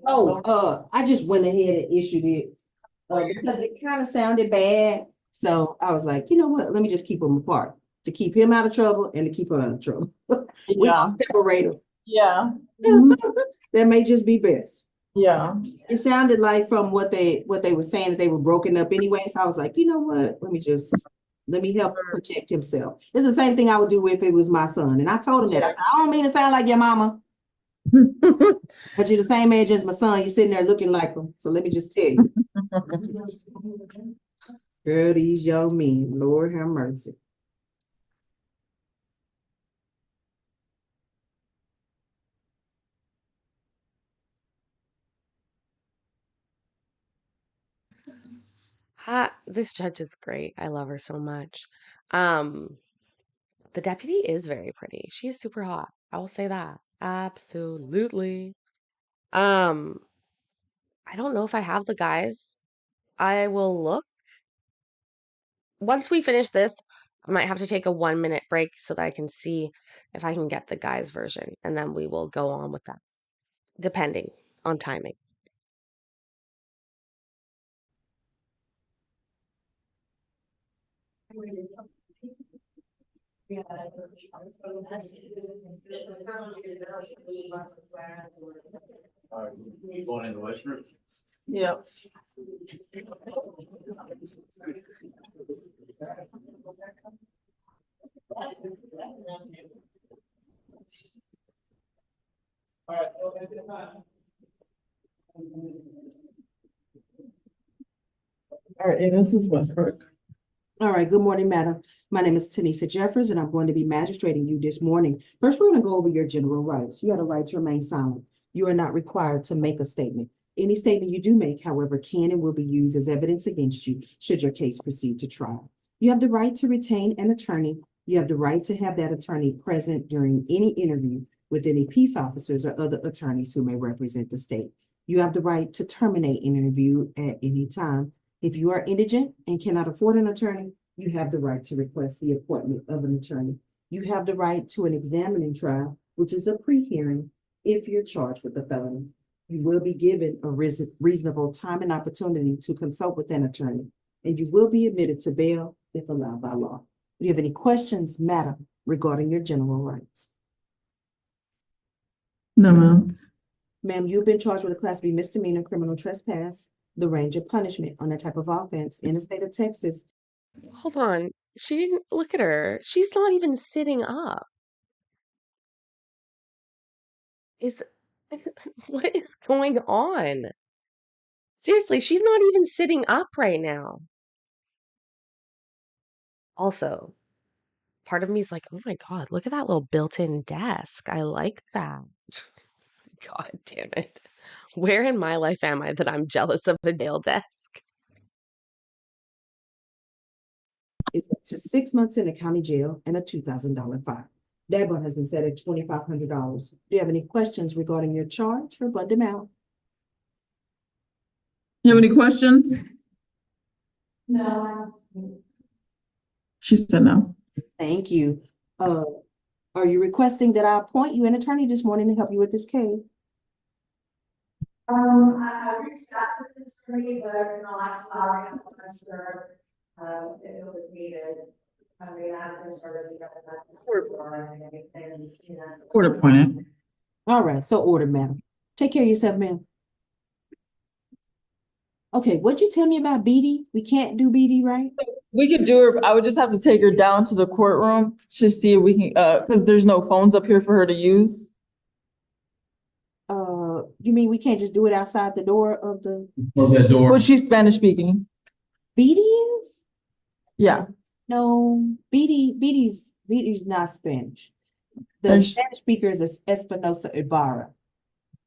S2: Oh, I just went ahead and issued it, because it kind of sounded bad. So I was like, you know what, let me just keep them apart, to keep him out of trouble and to keep her out of trouble. We
S4: Yeah.
S2: separate them.
S4: Yeah.
S2: That may just be best.
S4: Yeah.
S2: It sounded like from what they were saying, that they were broken up anyway. So I was like, you know what? Let me help protect himself. It's the same thing I would do if it was my son. And I told him that. I said, I don't mean to sound like your mama, but you're the same age as my son. You're sitting there looking like him. So let me just tell you. Girl, these young men, Lord have mercy.
S1: This judge is great. I love her so much. The deputy is very pretty. She is super hot. I will say that. Absolutely. Um, I don't know if I have the guys. I will look. Once we finish this, I might have to take a 1-minute break so that I can see if I can get the guys' version, and then we will go on with that, depending on timing.
S8: You going in the Western?
S4: Yep. All right, and this is Westbrook.
S2: All right, good morning, madam. My name is Tanisha Jeffers, and I'm going to be magistrating you this morning. First, we're going to go over your general rights. You have a right to remain silent. You are not required to make a statement. Any statement you do make, however, can and will be used as evidence against you should your case proceed to trial. You have the right to retain an attorney. You have the right to have that attorney present during any interview with any peace officers or other attorneys who may represent the state. You have the right to terminate an interview at any time. If you are indigent and cannot afford an attorney, you have the right to request the appointment of an attorney. You have the right to an examining trial, which is a pre-hearing if you're charged with a felony. You will be given a reasonable time and opportunity to consult with an attorney, and you will be admitted to bail if allowed by law. Do you have any questions, madam, regarding your general rights?
S4: No, ma'am.
S2: Ma'am, you've been charged with a Class B misdemeanor criminal trespass. The range of punishment on that type of offense in the state of Texas.
S1: Hold on. She didn't look at her. She's not even sitting up. Is what is going on? Seriously, she's not even sitting up right now. Also, part of me is like, oh my God, look at that little built-in desk. I like that. God damn it. Where in my life am I that I'm jealous of a nail desk?
S2: Is up to 6 months in the county jail and a $2,000 fine. That bond has been set at $2,500. Do you have any questions regarding your charge or bond amount?
S4: You have any questions?
S6: No.
S4: She said no.
S2: Thank you. Are you requesting that I appoint you an attorney this morning to help you with this case?
S6: I reached out to this attorney, but no, I sorry, I'm not sure, if it was needed. I mean, I've been sort of.
S4: Court appointed.
S2: All right, so ordered, madam. Take care of yourself, ma'am. Okay, what'd you tell me about BD? We can't do BD, right?
S4: We could do her, I would just have to take her down to the courtroom to see if we can, because there's no phones up here for her to use.
S2: You mean we can't just do it outside the door of the
S8: Close that door.
S4: But she's Spanish speaking.
S2: BD is?
S4: Yeah.
S2: No, BD's not Spanish. The
S4: And sh-
S2: Spanish speaker is Espinosa Ibarra.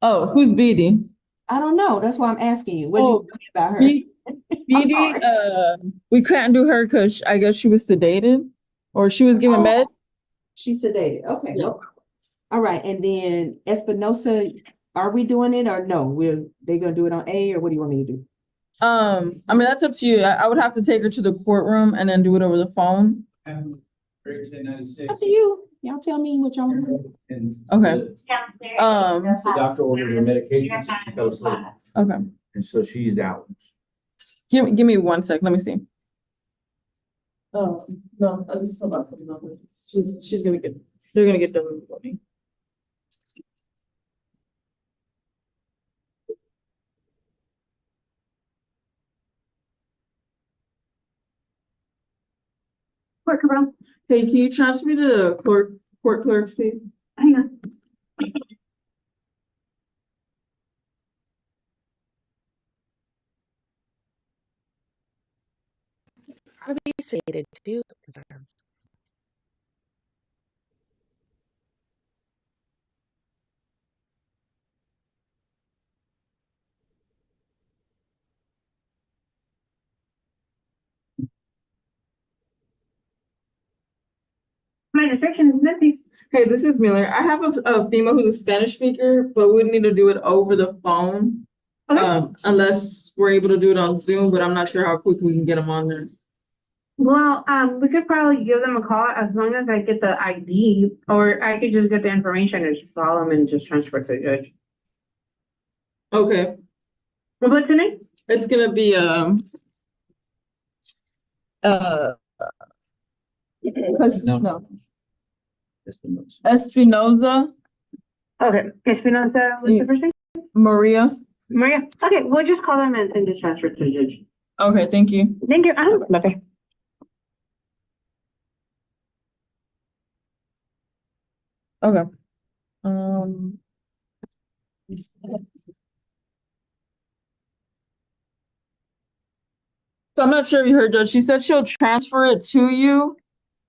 S4: Oh, who's BD?
S2: I don't know. That's why I'm asking you. What'd
S4: Oh,
S2: you tell me about her?
S4: B-
S2: I'm
S4: BD,
S2: sorry.
S4: we couldn't do her because I guess she was sedated or she was given
S2: Oh,
S4: med.
S2: She's sedated. Okay.
S4: Yeah.
S2: No problem. All right. And then Espinosa, are we doing it or no? They gonna do it on A, or what do you want me to do?
S4: I mean, that's up to you. I would have to take her to the courtroom and then do it over the phone.
S2: Up to you. Y'all tell me what y'all want to do.
S4: Okay.
S8: The doctor ordered her medication, so she fell asleep,
S4: Okay.
S8: and so she's out.
S4: Give me 1 sec. Let me see. Oh, no, I just saw about putting on her. She's gonna get, they're gonna get done before me. Hey, can you transfer me to the court clerk, please?
S6: Hang on.
S1: I'd be sedated too sometimes.
S6: My description is missing.
S4: Hey, this is Miller. I have a female who's a Spanish speaker, but we need to do it over the phone.
S6: Okay.
S4: Unless we're able to do it on Zoom, but I'm not sure how quick we can get them on there.
S6: Well, we could probably give them a call as long as I get the ID, or I could just get the information and just call them and just transfer to the judge.
S4: Okay,
S6: What's the name?
S4: it's gonna be, no, Espinoza,
S6: Okay, Espinosa, what's the first name?
S4: Maria.
S6: Maria. Okay, we'll just call them and just transfer to the judge.
S4: Okay, thank you.
S6: Thank you. Okay.
S4: Okay. So I'm not sure if you heard, Judge. She said she'll transfer it to you.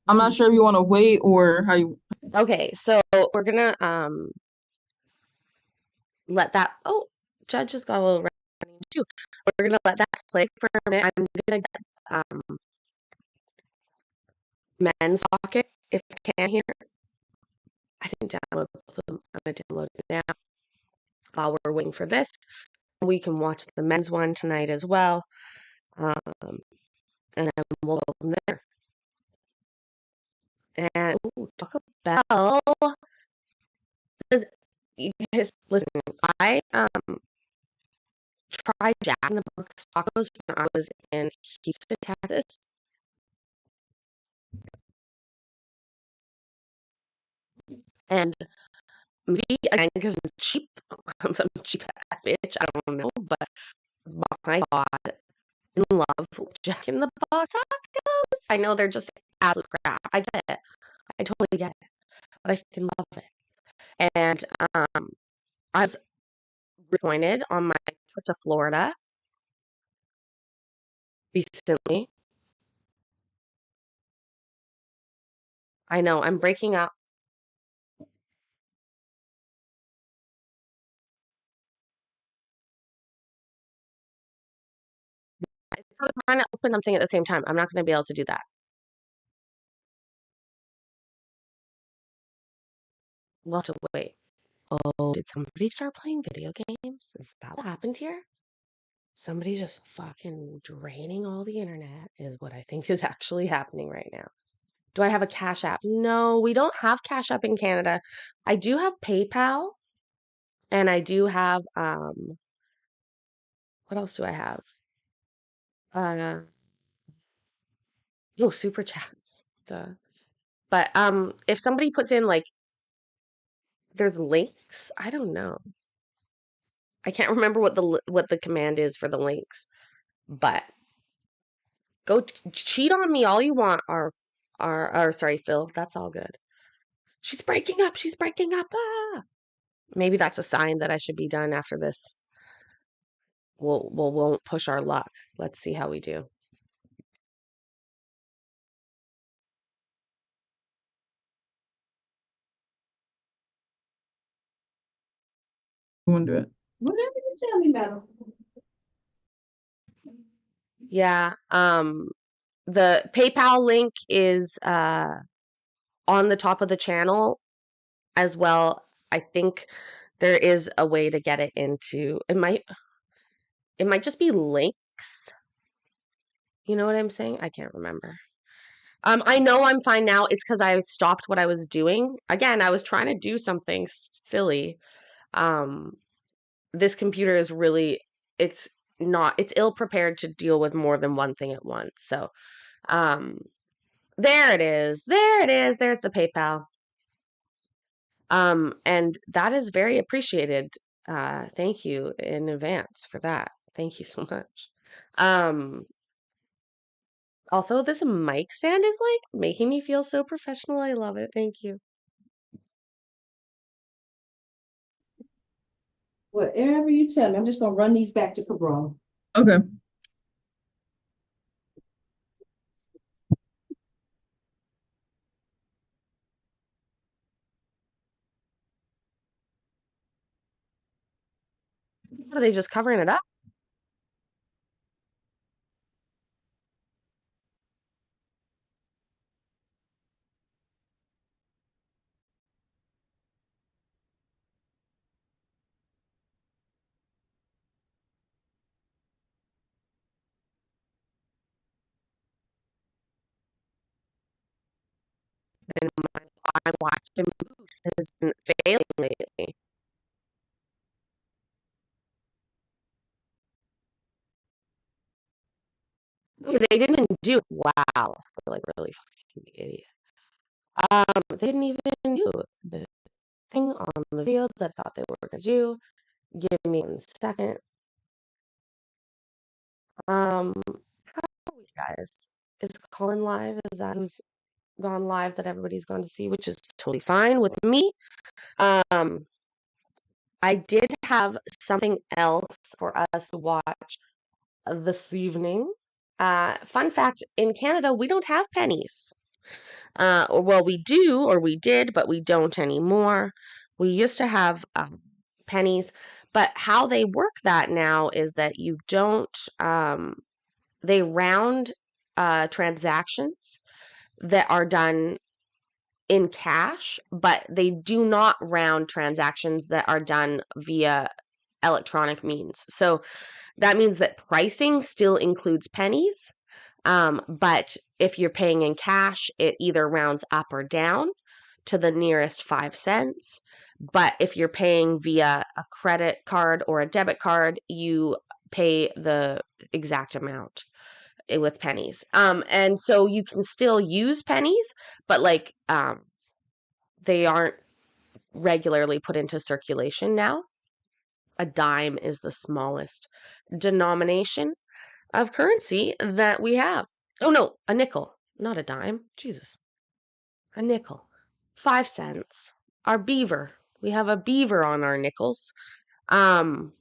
S4: I'm not sure if you want to wait or how you.
S1: Okay, so we're gonna let that. Oh, Judge just got a little running too. We're gonna let that play for a minute. I'm gonna get men's pocket if I can here. I didn't download both of them. I'm gonna download it now while we're waiting for this. We can watch the men's one tonight as well, and then we'll go from there. And ooh, Taco Bell. you guys, listen, I tried Jack in the Box tacos when I was in Houston, Texas. And maybe again because I'm cheap, I'm some cheap ass bitch. I don't know, but my God, in love with Jack in the Box tacos. I know they're just absolute crap. I get it. I totally get it. But I fucking love it. And I was disappointed on my trip to Florida recently. I know I'm breaking up. It's like trying to open something at the same time. I'm not going to be able to do that. We'll have to wait. Oh, did somebody start playing video games? Is that what happened here? Somebody just fucking draining all the internet is what I think is actually happening right now. Do I have a Cash App? No, we don't have Cash App in Canada. I do have PayPal and I do have what else do I have? Uh Super chats. Duh. But if somebody puts in like there's links, I don't know. I can't remember what the command is for the links. But go cheat on me all you want, or sorry, Phil. That's all good. She's breaking up. She's breaking up. Ah! Maybe that's a sign that I should be done after this. We'll won't push our luck. Let's see how we do.
S4: You want to do it?
S2: Whatever you tell me, madam.
S1: Yeah. The PayPal link is on the top of the channel as well. I think there is a way to get it into it might just be links. You know what I'm saying? I can't remember. I know I'm fine now. It's because I stopped what I was doing. Again, I was trying to do something silly. This computer is really, it's ill prepared to deal with more than one thing at once. So, there it is. There it is. There's the PayPal. And that is very appreciated. Thank you in advance for that. Thank you so much. Also, this mic stand is like making me feel so professional. I love it. Thank you.
S2: Whatever you tell me, I'm just gonna run these back to Cabral.
S4: Okay.
S1: Are they just covering it up? And my watching moves has been failing lately. They didn't even do it. Wow, like really fucking idiot. They didn't even do the thing on the video that I thought they were gonna do. Give me 1 second. How are we guys? Is Colin live? Is that who's gone live that everybody's going to see, which is totally fine with me. I did have something else for us to watch this evening. Fun fact, in Canada, we don't have pennies. Well, we do, or we did, but we don't anymore. We used to have pennies, but how they work that now is that you don't, they round transactions that are done in cash, but they do not round transactions that are done via electronic means. So that means that pricing still includes pennies, but if you're paying in cash, it either rounds up or down to the nearest 5 cents. But if you're paying via a credit card or a debit card, you pay the exact amount with pennies. And so you can still use pennies, but like they aren't regularly put into circulation now. A dime is the smallest denomination of currency that we have. Oh no, a nickel, not a dime. Jesus. A nickel. 5 cents. Our beaver. We have a beaver on our nickels. Give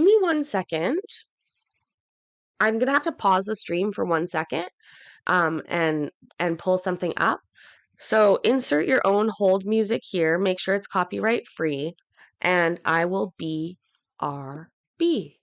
S1: me 1 second. I'm gonna have to pause the stream for 1 second, and pull something up. So insert your own hold music here. Make sure it's copyright free, and I will BRB.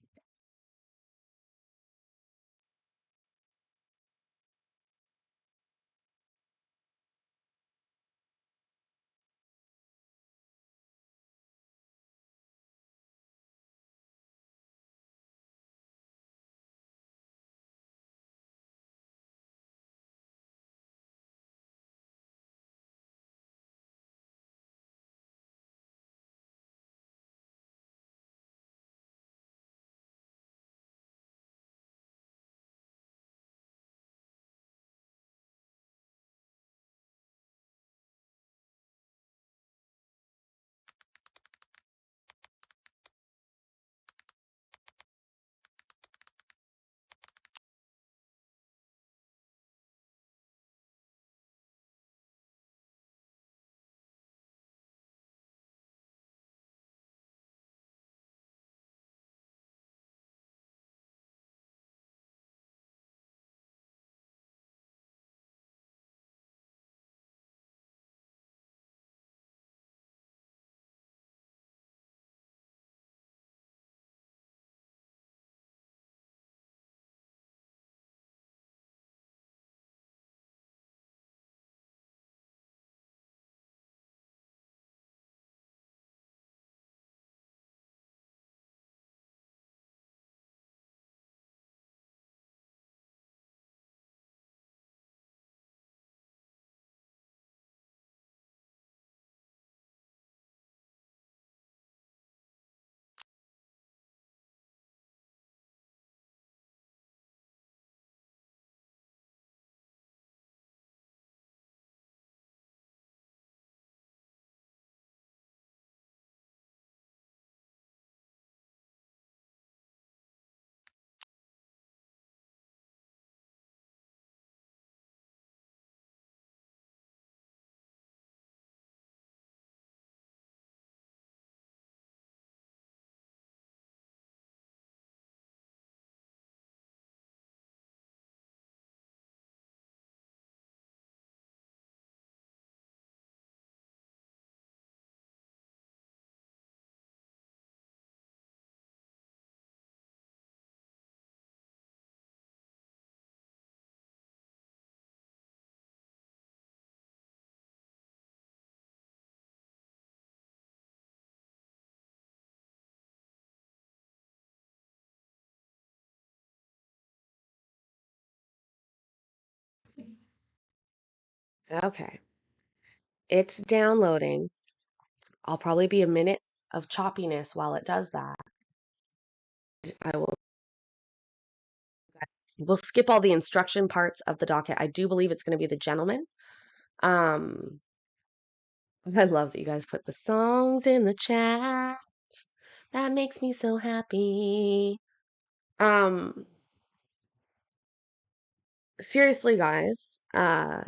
S1: Okay. It's downloading. I'll probably be a minute of choppiness while it does that. I will we'll skip all the instruction parts of the docket. I do believe it's going to be the gentleman. Um I love that you guys put the songs in the chat. That makes me so happy. Um Seriously guys, I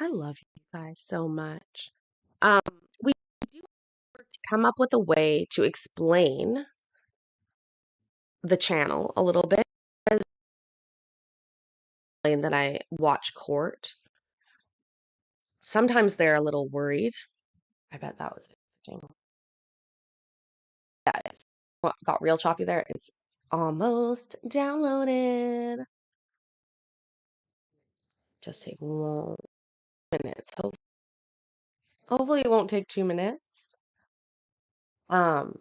S1: love you guys so much. Um we do work to come up with a way to explain the channel a little bit that I watch court. Sometimes they're a little worried. I bet that was it. Yeah, it's got real choppy there. It's almost downloaded. Just take 1 minute. Hopefully it won't take 2 minutes. Um,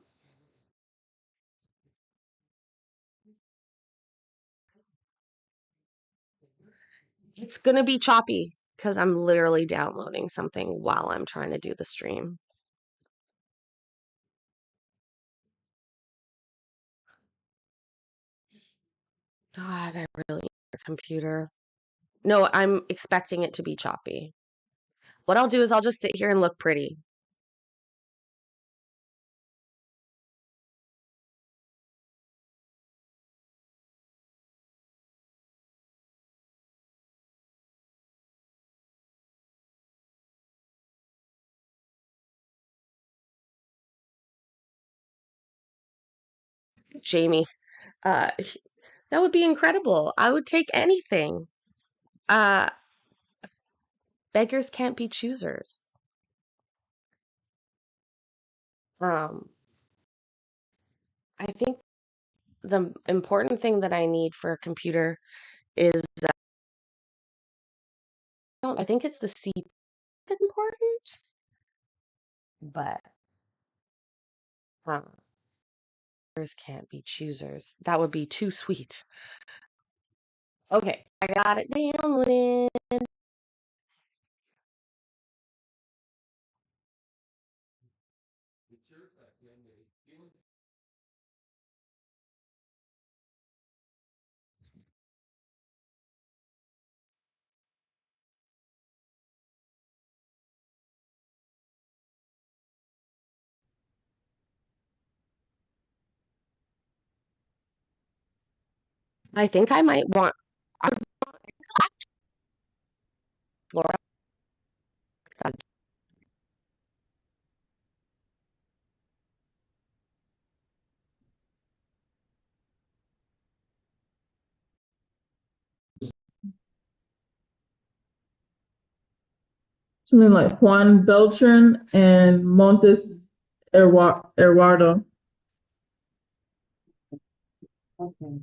S1: it's gonna be choppy because I'm literally downloading something while I'm trying to do the stream. God, I really need a computer. No, I'm expecting it to be choppy. What I'll do is I'll just sit here and look pretty. Jamie, uh, that would be incredible. I would take anything. Uh, beggars can't be choosers. Um, I think the important thing that I need for a computer is I think it's the C that's important, but beggars can't be choosers. That would be too sweet. Okay, I got it downloaded. I think I might want Laura.
S4: Something like Juan Beltran and Montes Eduardo.
S2: Okay.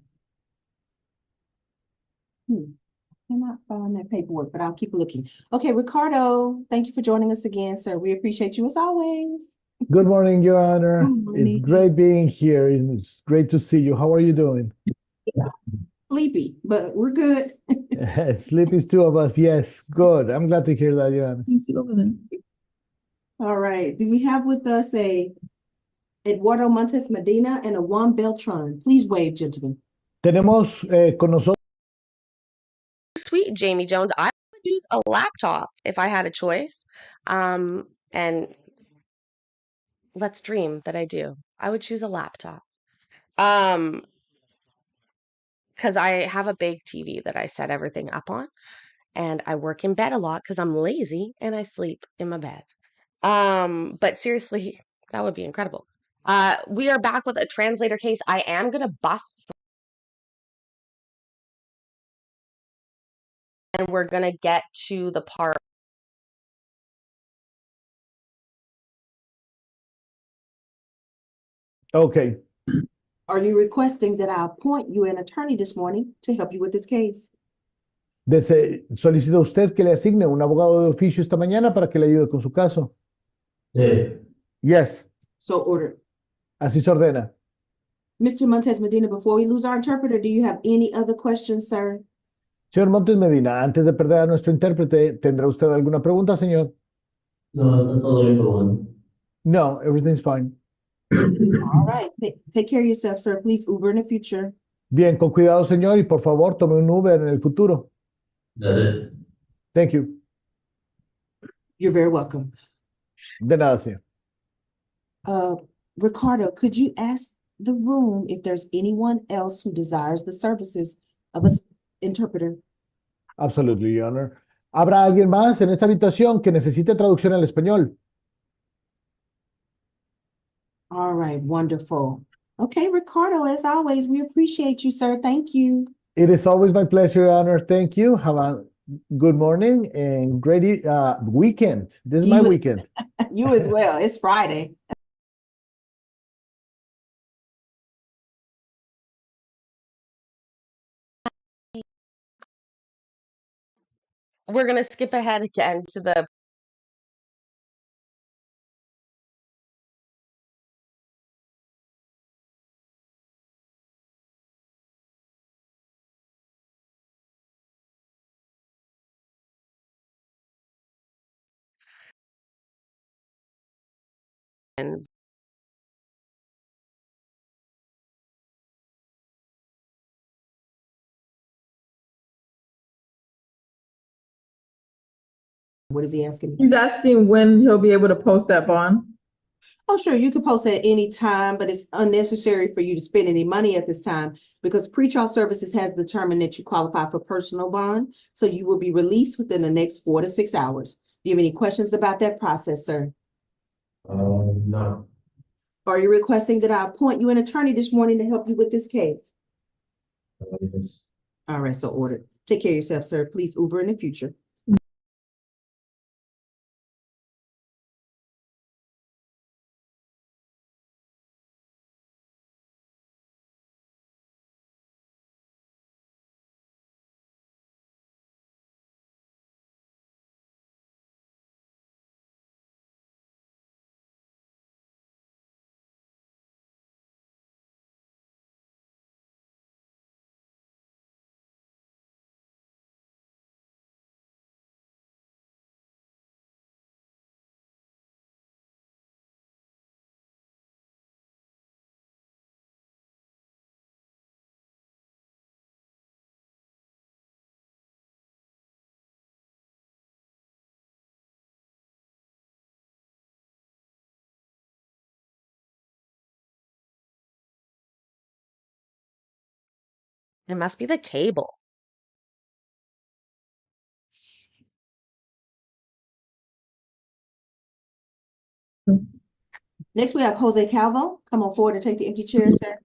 S2: Cannot find that paperwork, but I'll keep looking. Okay, Ricardo, thank you for joining us again, sir. We appreciate you as always.
S9: Good morning, Your Honor.
S2: Good
S9: It's
S2: morning.
S9: great being here. It's great to see you. How are you doing?
S2: Sleepy, but we're good.
S9: Sleepy's two of us. Yes, good. I'm glad to hear that, Your Honor.
S4: You sit over there.
S2: All right. Do we have with us a Eduardo Montes Medina and a Juan Beltran? Please wave, gentlemen.
S9: Tenemos con nosotros.
S1: Sweet Jamie Jones. I would use a laptop if I had a choice. And let's dream that I do. I would choose a laptop. Because I have a big TV that I set everything up on, and I work in bed a lot because I'm lazy and I sleep in my bed. But seriously, that would be incredible. We are back with a translator case. I am gonna bust and we're gonna get to the part.
S9: Okay.
S2: Are you requesting that I appoint you an attorney this morning to help you with this case?
S9: Solicita usted que le asigne un abogado de oficio esta mañana para que le ayude con su caso.
S8: Sí.
S9: Yes,
S2: So ordered.
S9: así se ordena.
S2: Mr. Montes Medina, before we lose our interpreter, do you have any other questions, sir?
S9: Señor Montes Medina, antes de perder a nuestro intérprete, ¿tendrá usted alguna pregunta, señor?
S8: No, está todo bien por lo menos.
S9: No, everything's fine.
S2: All right. Take care of yourself, sir. Please Uber in the future.
S9: Bien, con cuidado, señor, y por favor, tome un Uber en el futuro.
S8: Gracias.
S9: Thank you.
S2: You're very welcome.
S9: De nada, señor.
S2: Ricardo, could you ask the room if there's anyone else who desires the services of an interpreter?
S9: Absolutely, Your Honor. ¿Habrá alguien más en esta habitación que necesite traducción al español?
S2: All right, wonderful. Okay, Ricardo, as always, we appreciate you, sir. Thank you.
S9: It is always my pleasure, Your Honor. Thank you. Have a good morning and great weekend. This is my weekend.
S2: You as well. It's Friday.
S1: We're gonna skip ahead again to the
S2: What is he asking me?
S4: He's asking when he'll be able to post that bond.
S2: Oh, sure, you can post at any time, but it's unnecessary for you to spend any money at this time because pretrial services has determined that you qualify for personal bond, so you will be released within the next 4 to 6 hours. Do you have any questions about that process, sir?
S8: No.
S2: Are you requesting that I appoint you an attorney this morning to help you with this case?
S8: Yes.
S2: All right, so ordered. Take care of yourself, sir. Please Uber in the future.
S1: It must be the cable.
S2: Next, we have Jose Calvo. Come on forward and take the empty chair, sir.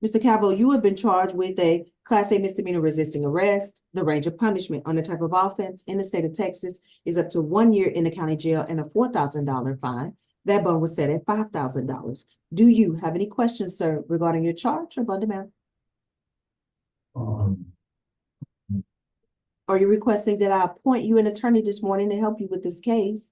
S2: Mr. Calvo, you have been charged with a Class A misdemeanor resisting arrest. The range of punishment on the type of offense in the state of Texas is up to 1 year in the county jail and a $4,000 fine. That bond was set at $5,000. Do you have any questions, sir, regarding your charge or bond amount? Are you requesting that I appoint you an attorney this morning to help you with this case?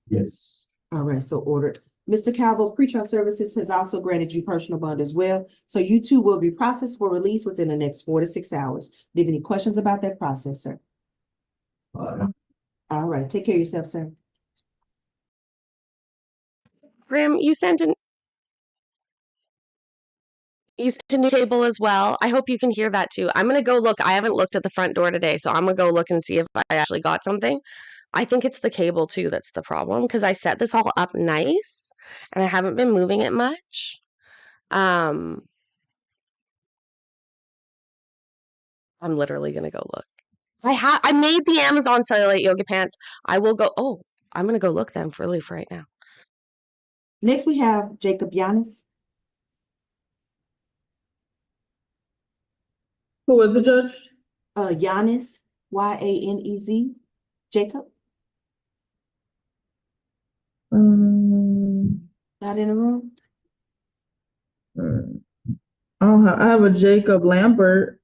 S8: Yes.
S2: All right, so ordered. Mr. Calvo, pretrial services has also granted you personal bond as well. So you too will be processed for release within the next 4 to 6 hours. Do you have any questions about that process, sir? All right, take care of yourself, sir.
S1: Grim, you sent a new cable as well. I hope you can hear that too. I'm gonna go look. I haven't looked at the front door today, so I'm gonna go look and see if I actually got something. I think it's the cable too that's the problem because I set this all up nice and I haven't been moving it much. I'm literally gonna go look. I made the Amazon cellulite yoga pants. I will go. Oh, I'm gonna go look then for right now.
S2: Next, we have Jacob Yanis.
S4: Who was the judge?
S2: Yanis, Yanez. Jacob, not in the room.
S4: I have a Jacob Lambert.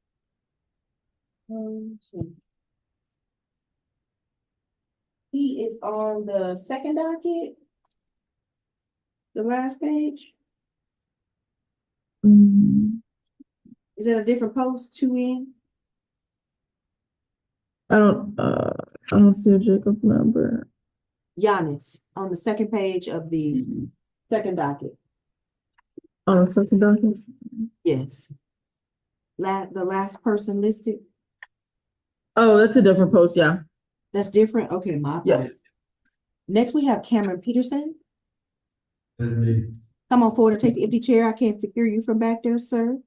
S2: He is on the second docket. The last page. Is that a different post? 2 in?
S4: I don't see a Jacob Lambert.
S2: Giannis on the second page of the second docket.
S4: On the second document.
S2: Yes. The last person listed.
S4: Oh, that's a different post, yeah.
S2: That's different. Okay, my
S4: Yes.
S2: apologies. Next, we have Cameron Peterson.
S8: That's me.
S2: Come on forward and take the empty chair. I can't hear you from back there, sir.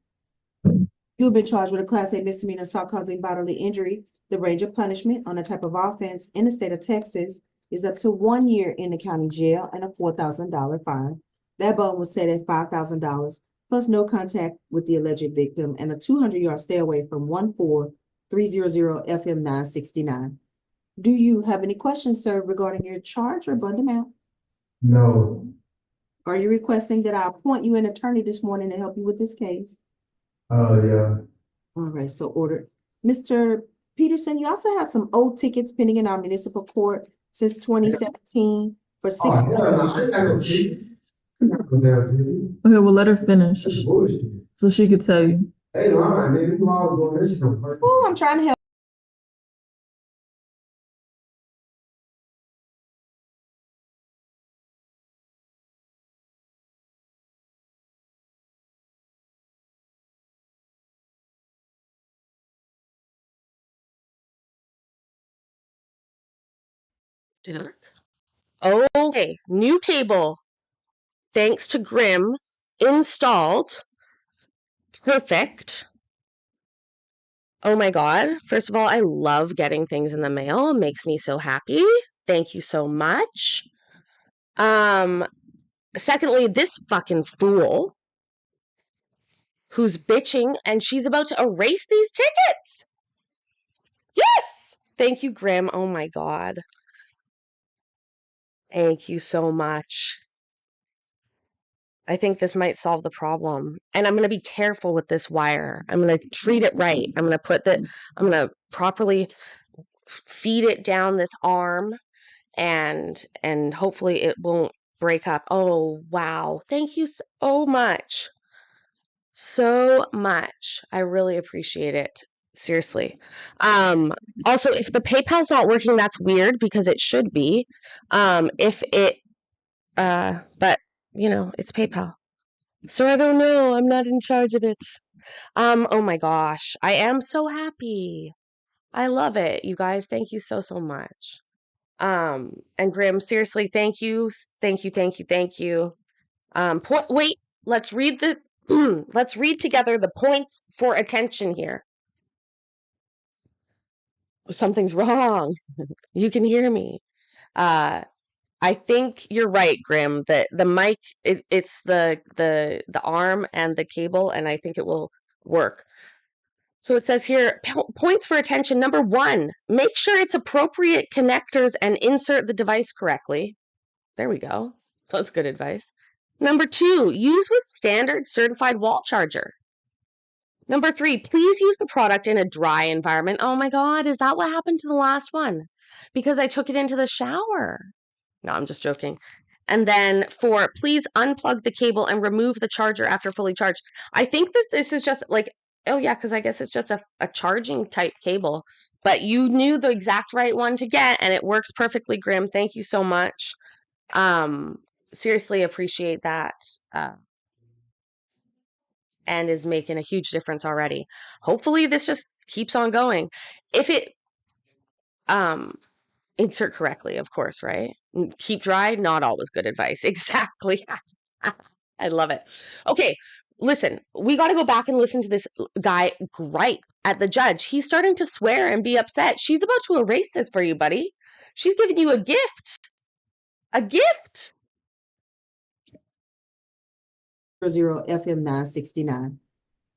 S2: You have been charged with a Class A misdemeanor assault causing bodily injury. The range of punishment on the type of offense in the state of Texas is up to 1 year in the county jail and a $4,000 fine. That bond was set at $5,000 plus no contact with the alleged victim and a 200-yard stay away from 14300 FM 969. Do you have any questions, sir, regarding your charge or bond amount?
S8: No.
S2: Are you requesting that I appoint you an attorney this morning to help you with this case?
S8: Yeah.
S2: All right, so ordered. Mr. Peterson, you also have some old tickets pending in our municipal court since 2017 for six.
S4: Okay, well, let her finish so she could tell you.
S2: Oh, I'm trying to help.
S1: Did it work? Okay, new cable. Thanks to Grim, installed. Perfect. Oh my God. First of all, I love getting things in the mail. It makes me so happy. Thank you so much. Secondly, this fucking fool who's bitching and she's about to erase these tickets. Yes. Thank you, Grim. Oh my God. Thank you so much. I think this might solve the problem. And I'm going to be careful with this wire. I'm going to treat it right. I'm going to properly feed it down this arm and hopefully it won't break up. Oh, wow. Thank you so much. So much. I really appreciate it. Seriously. Also, if the PayPal's not working, that's weird because it should be. But it's PayPal. So I don't know. I'm not in charge of it. Oh my gosh. I am so happy. I love it. You guys, thank you so, so much. And Grim, seriously, thank you. Thank you, thank you, thank you. Wait, let's read let's read together the points for attention here. Something's wrong. You can hear me. I think you're right, Grim. The mic, it's the arm and the cable, and I think it will work. So it says here, points for attention. Number 1, make sure it's appropriate connectors and insert the device correctly. There we go. That's good advice. Number 2, use with standard certified wall charger. Number 3, please use the product in a dry environment. Oh my God, is that what happened to the last one? Because I took it into the shower. No, I'm just joking. And then 4, please unplug the cable and remove the charger after fully charged. I think that this is just like, oh yeah, because I guess it's just a charging type cable. But you knew the exact right one to get, and it works perfectly, Grim. Thank you so much. Seriously appreciate that. And is making a huge difference already. Hopefully this just keeps on going. If it insert correctly, of course, right? Keep dry, not always good advice. Exactly. I love it. Okay, listen, we got to go back and listen to this guy gripe at the judge. He's starting to swear and be upset. She's about to erase this for you, buddy. She's giving you a gift. A gift.
S2: 00 FM 969.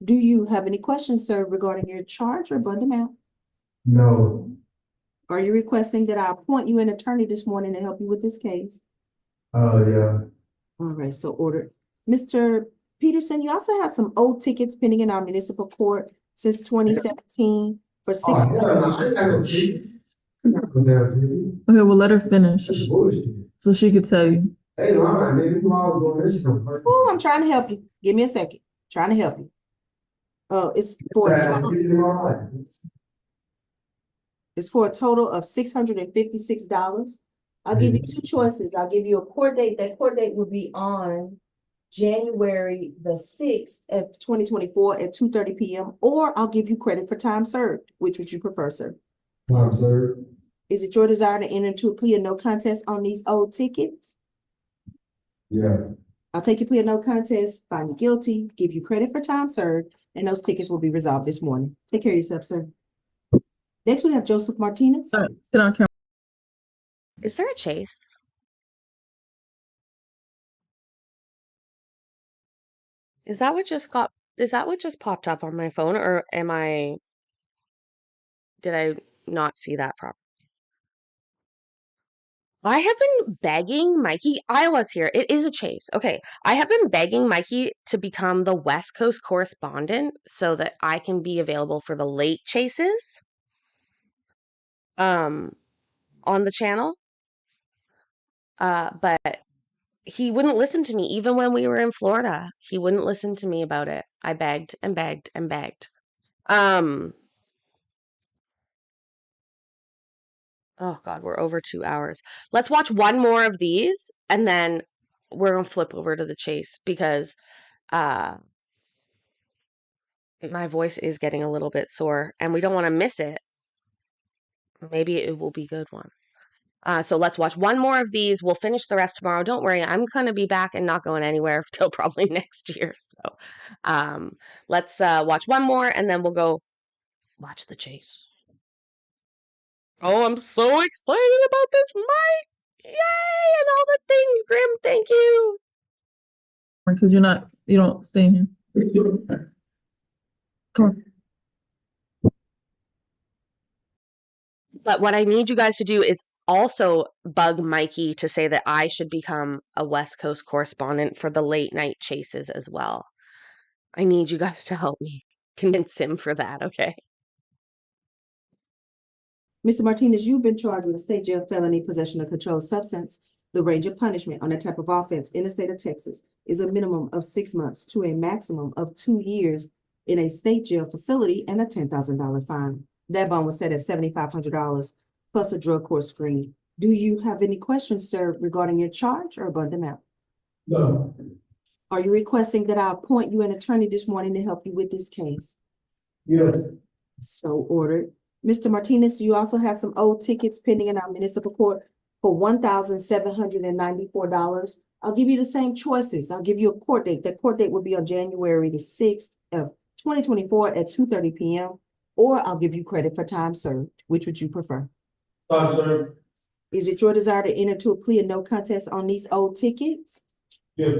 S2: Do you have any questions, sir, regarding your charge or bond amount?
S8: No.
S2: Are you requesting that I appoint you an attorney this morning to help you with this case?
S8: Yeah.
S2: All right, so ordered. Mr. Peterson, you also have some old tickets pending in our municipal court since 2017 for
S8: Oh,
S2: six.
S4: Okay, well, let her finish so she could tell you.
S8: Hey, Lauren, nigga, you always gonna miss them.
S2: Oh, I'm trying to help you. Give me a second. Trying to help you. It's for a total of $656. I'll give you 2 choices. I'll give you a court date. That court date will be on January the 6th of 2024 at 2:30 p.m. Or I'll give you credit for time served. Which would you prefer, sir?
S8: Time served.
S2: Is it your desire to enter into a plea of no contest on these old tickets?
S8: Yeah.
S2: I'll take your plea of no contest, find you guilty, give you credit for time served, and those tickets will be resolved this morning. Take care of yourself, sir. Next, we have Joseph Martinez.
S4: Sit on camera.
S1: Is there a chase? Is that what just popped up on my phone, or did I not see that properly? I have been begging Mikey. Iowa's here. It is a chase. Okay. I have been begging Mikey to become the West Coast correspondent so that I can be available for the late chases on the channel. But he wouldn't listen to me even when we were in Florida. He wouldn't listen to me about it. I begged and begged and begged. Oh God, we're over 2 hours. Let's watch one more of these and then we're gonna flip over to the chase because my voice is getting a little bit sore and we don't want to miss it. Maybe it will be a good one. So let's watch one more of these. We'll finish the rest tomorrow. Don't worry, I'm going to be back and not going anywhere till probably next year. So let's watch one more and then we'll go watch the chase. Oh, I'm so excited about this mic. Yay! And all the things, Grim. Thank you.
S4: Because you don't stay in here. Come on.
S1: But what I need you guys to do is also bug Mikey to say that I should become a West Coast correspondent for the late night chases as well. I need you guys to help me convince him for that, okay?
S2: Mr. Martinez, you've been charged with a state jail felony possession of controlled substance. The range of punishment on that type of offense in the state of Texas is a minimum of 6 months to a maximum of 2 years in a state jail facility and a $10,000 fine. That bond was set at $7,500 plus a drug court screen. Do you have any questions, sir, regarding your charge or bond amount?
S8: No.
S2: Are you requesting that I appoint you an attorney this morning to help you with this case?
S8: Yes.
S2: So ordered. Mr. Martinez, you also have some old tickets pending in our municipal court for $1,794. I'll give you the same choices. I'll give you a court date. That court date will be on January the 6th of 2024 at 2:30 p.m. Or I'll give you credit for time served. Which would you prefer?
S8: Time served.
S2: Is it your desire to enter into a plea of no contest on these old tickets?
S8: Yes.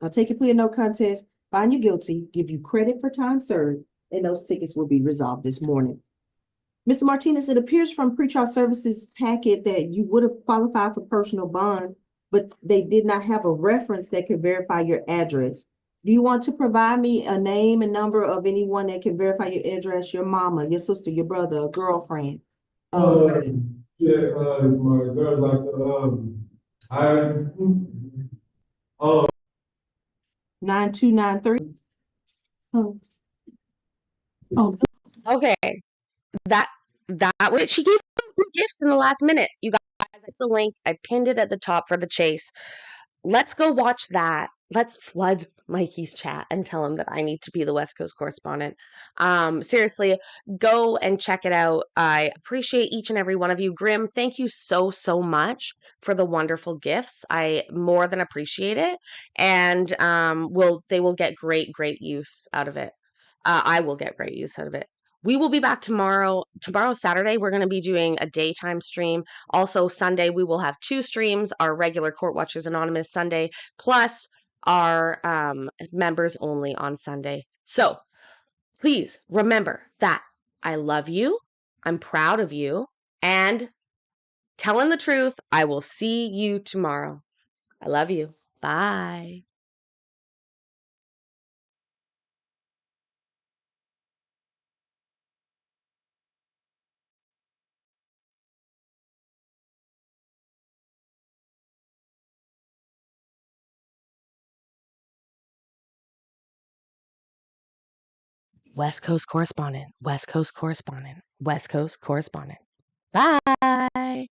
S2: I'll take a plea of no contest, find you guilty, give you credit for time served, and those tickets will be resolved this morning. Mr. Martinez, it appears from pretrial services packet that you would have qualified for personal bond, but they did not have a reference that could verify your address. Do you want to provide me a name and number of anyone that can verify your address? Your mama, your sister, your brother, a girlfriend?
S8: Yeah, my girl like I
S2: 9293. Oh,
S1: Okay. That was she gave gifts in the last minute. You guys, I put the link. I pinned it at the top for the chase. Let's go watch that. Let's flood Mikey's chat and tell him that I need to be the West Coast correspondent. Seriously, go and check it out. I appreciate each and every one of you. Grim, thank you so much for the wonderful gifts. I more than appreciate it. And they will get great use out of it. I will get great use out of it. We will be back tomorrow. Tomorrow, Saturday, we're going to be doing a daytime stream. Also, Sunday, we will have 2 streams, our regular Court Watchers Anonymous Sunday, plus our members only on Sunday. So please remember that I love you. I'm proud of you. And telling the truth, I will see you tomorrow. I love you. Bye. West Coast correspondent, West Coast correspondent, West Coast correspondent. Bye.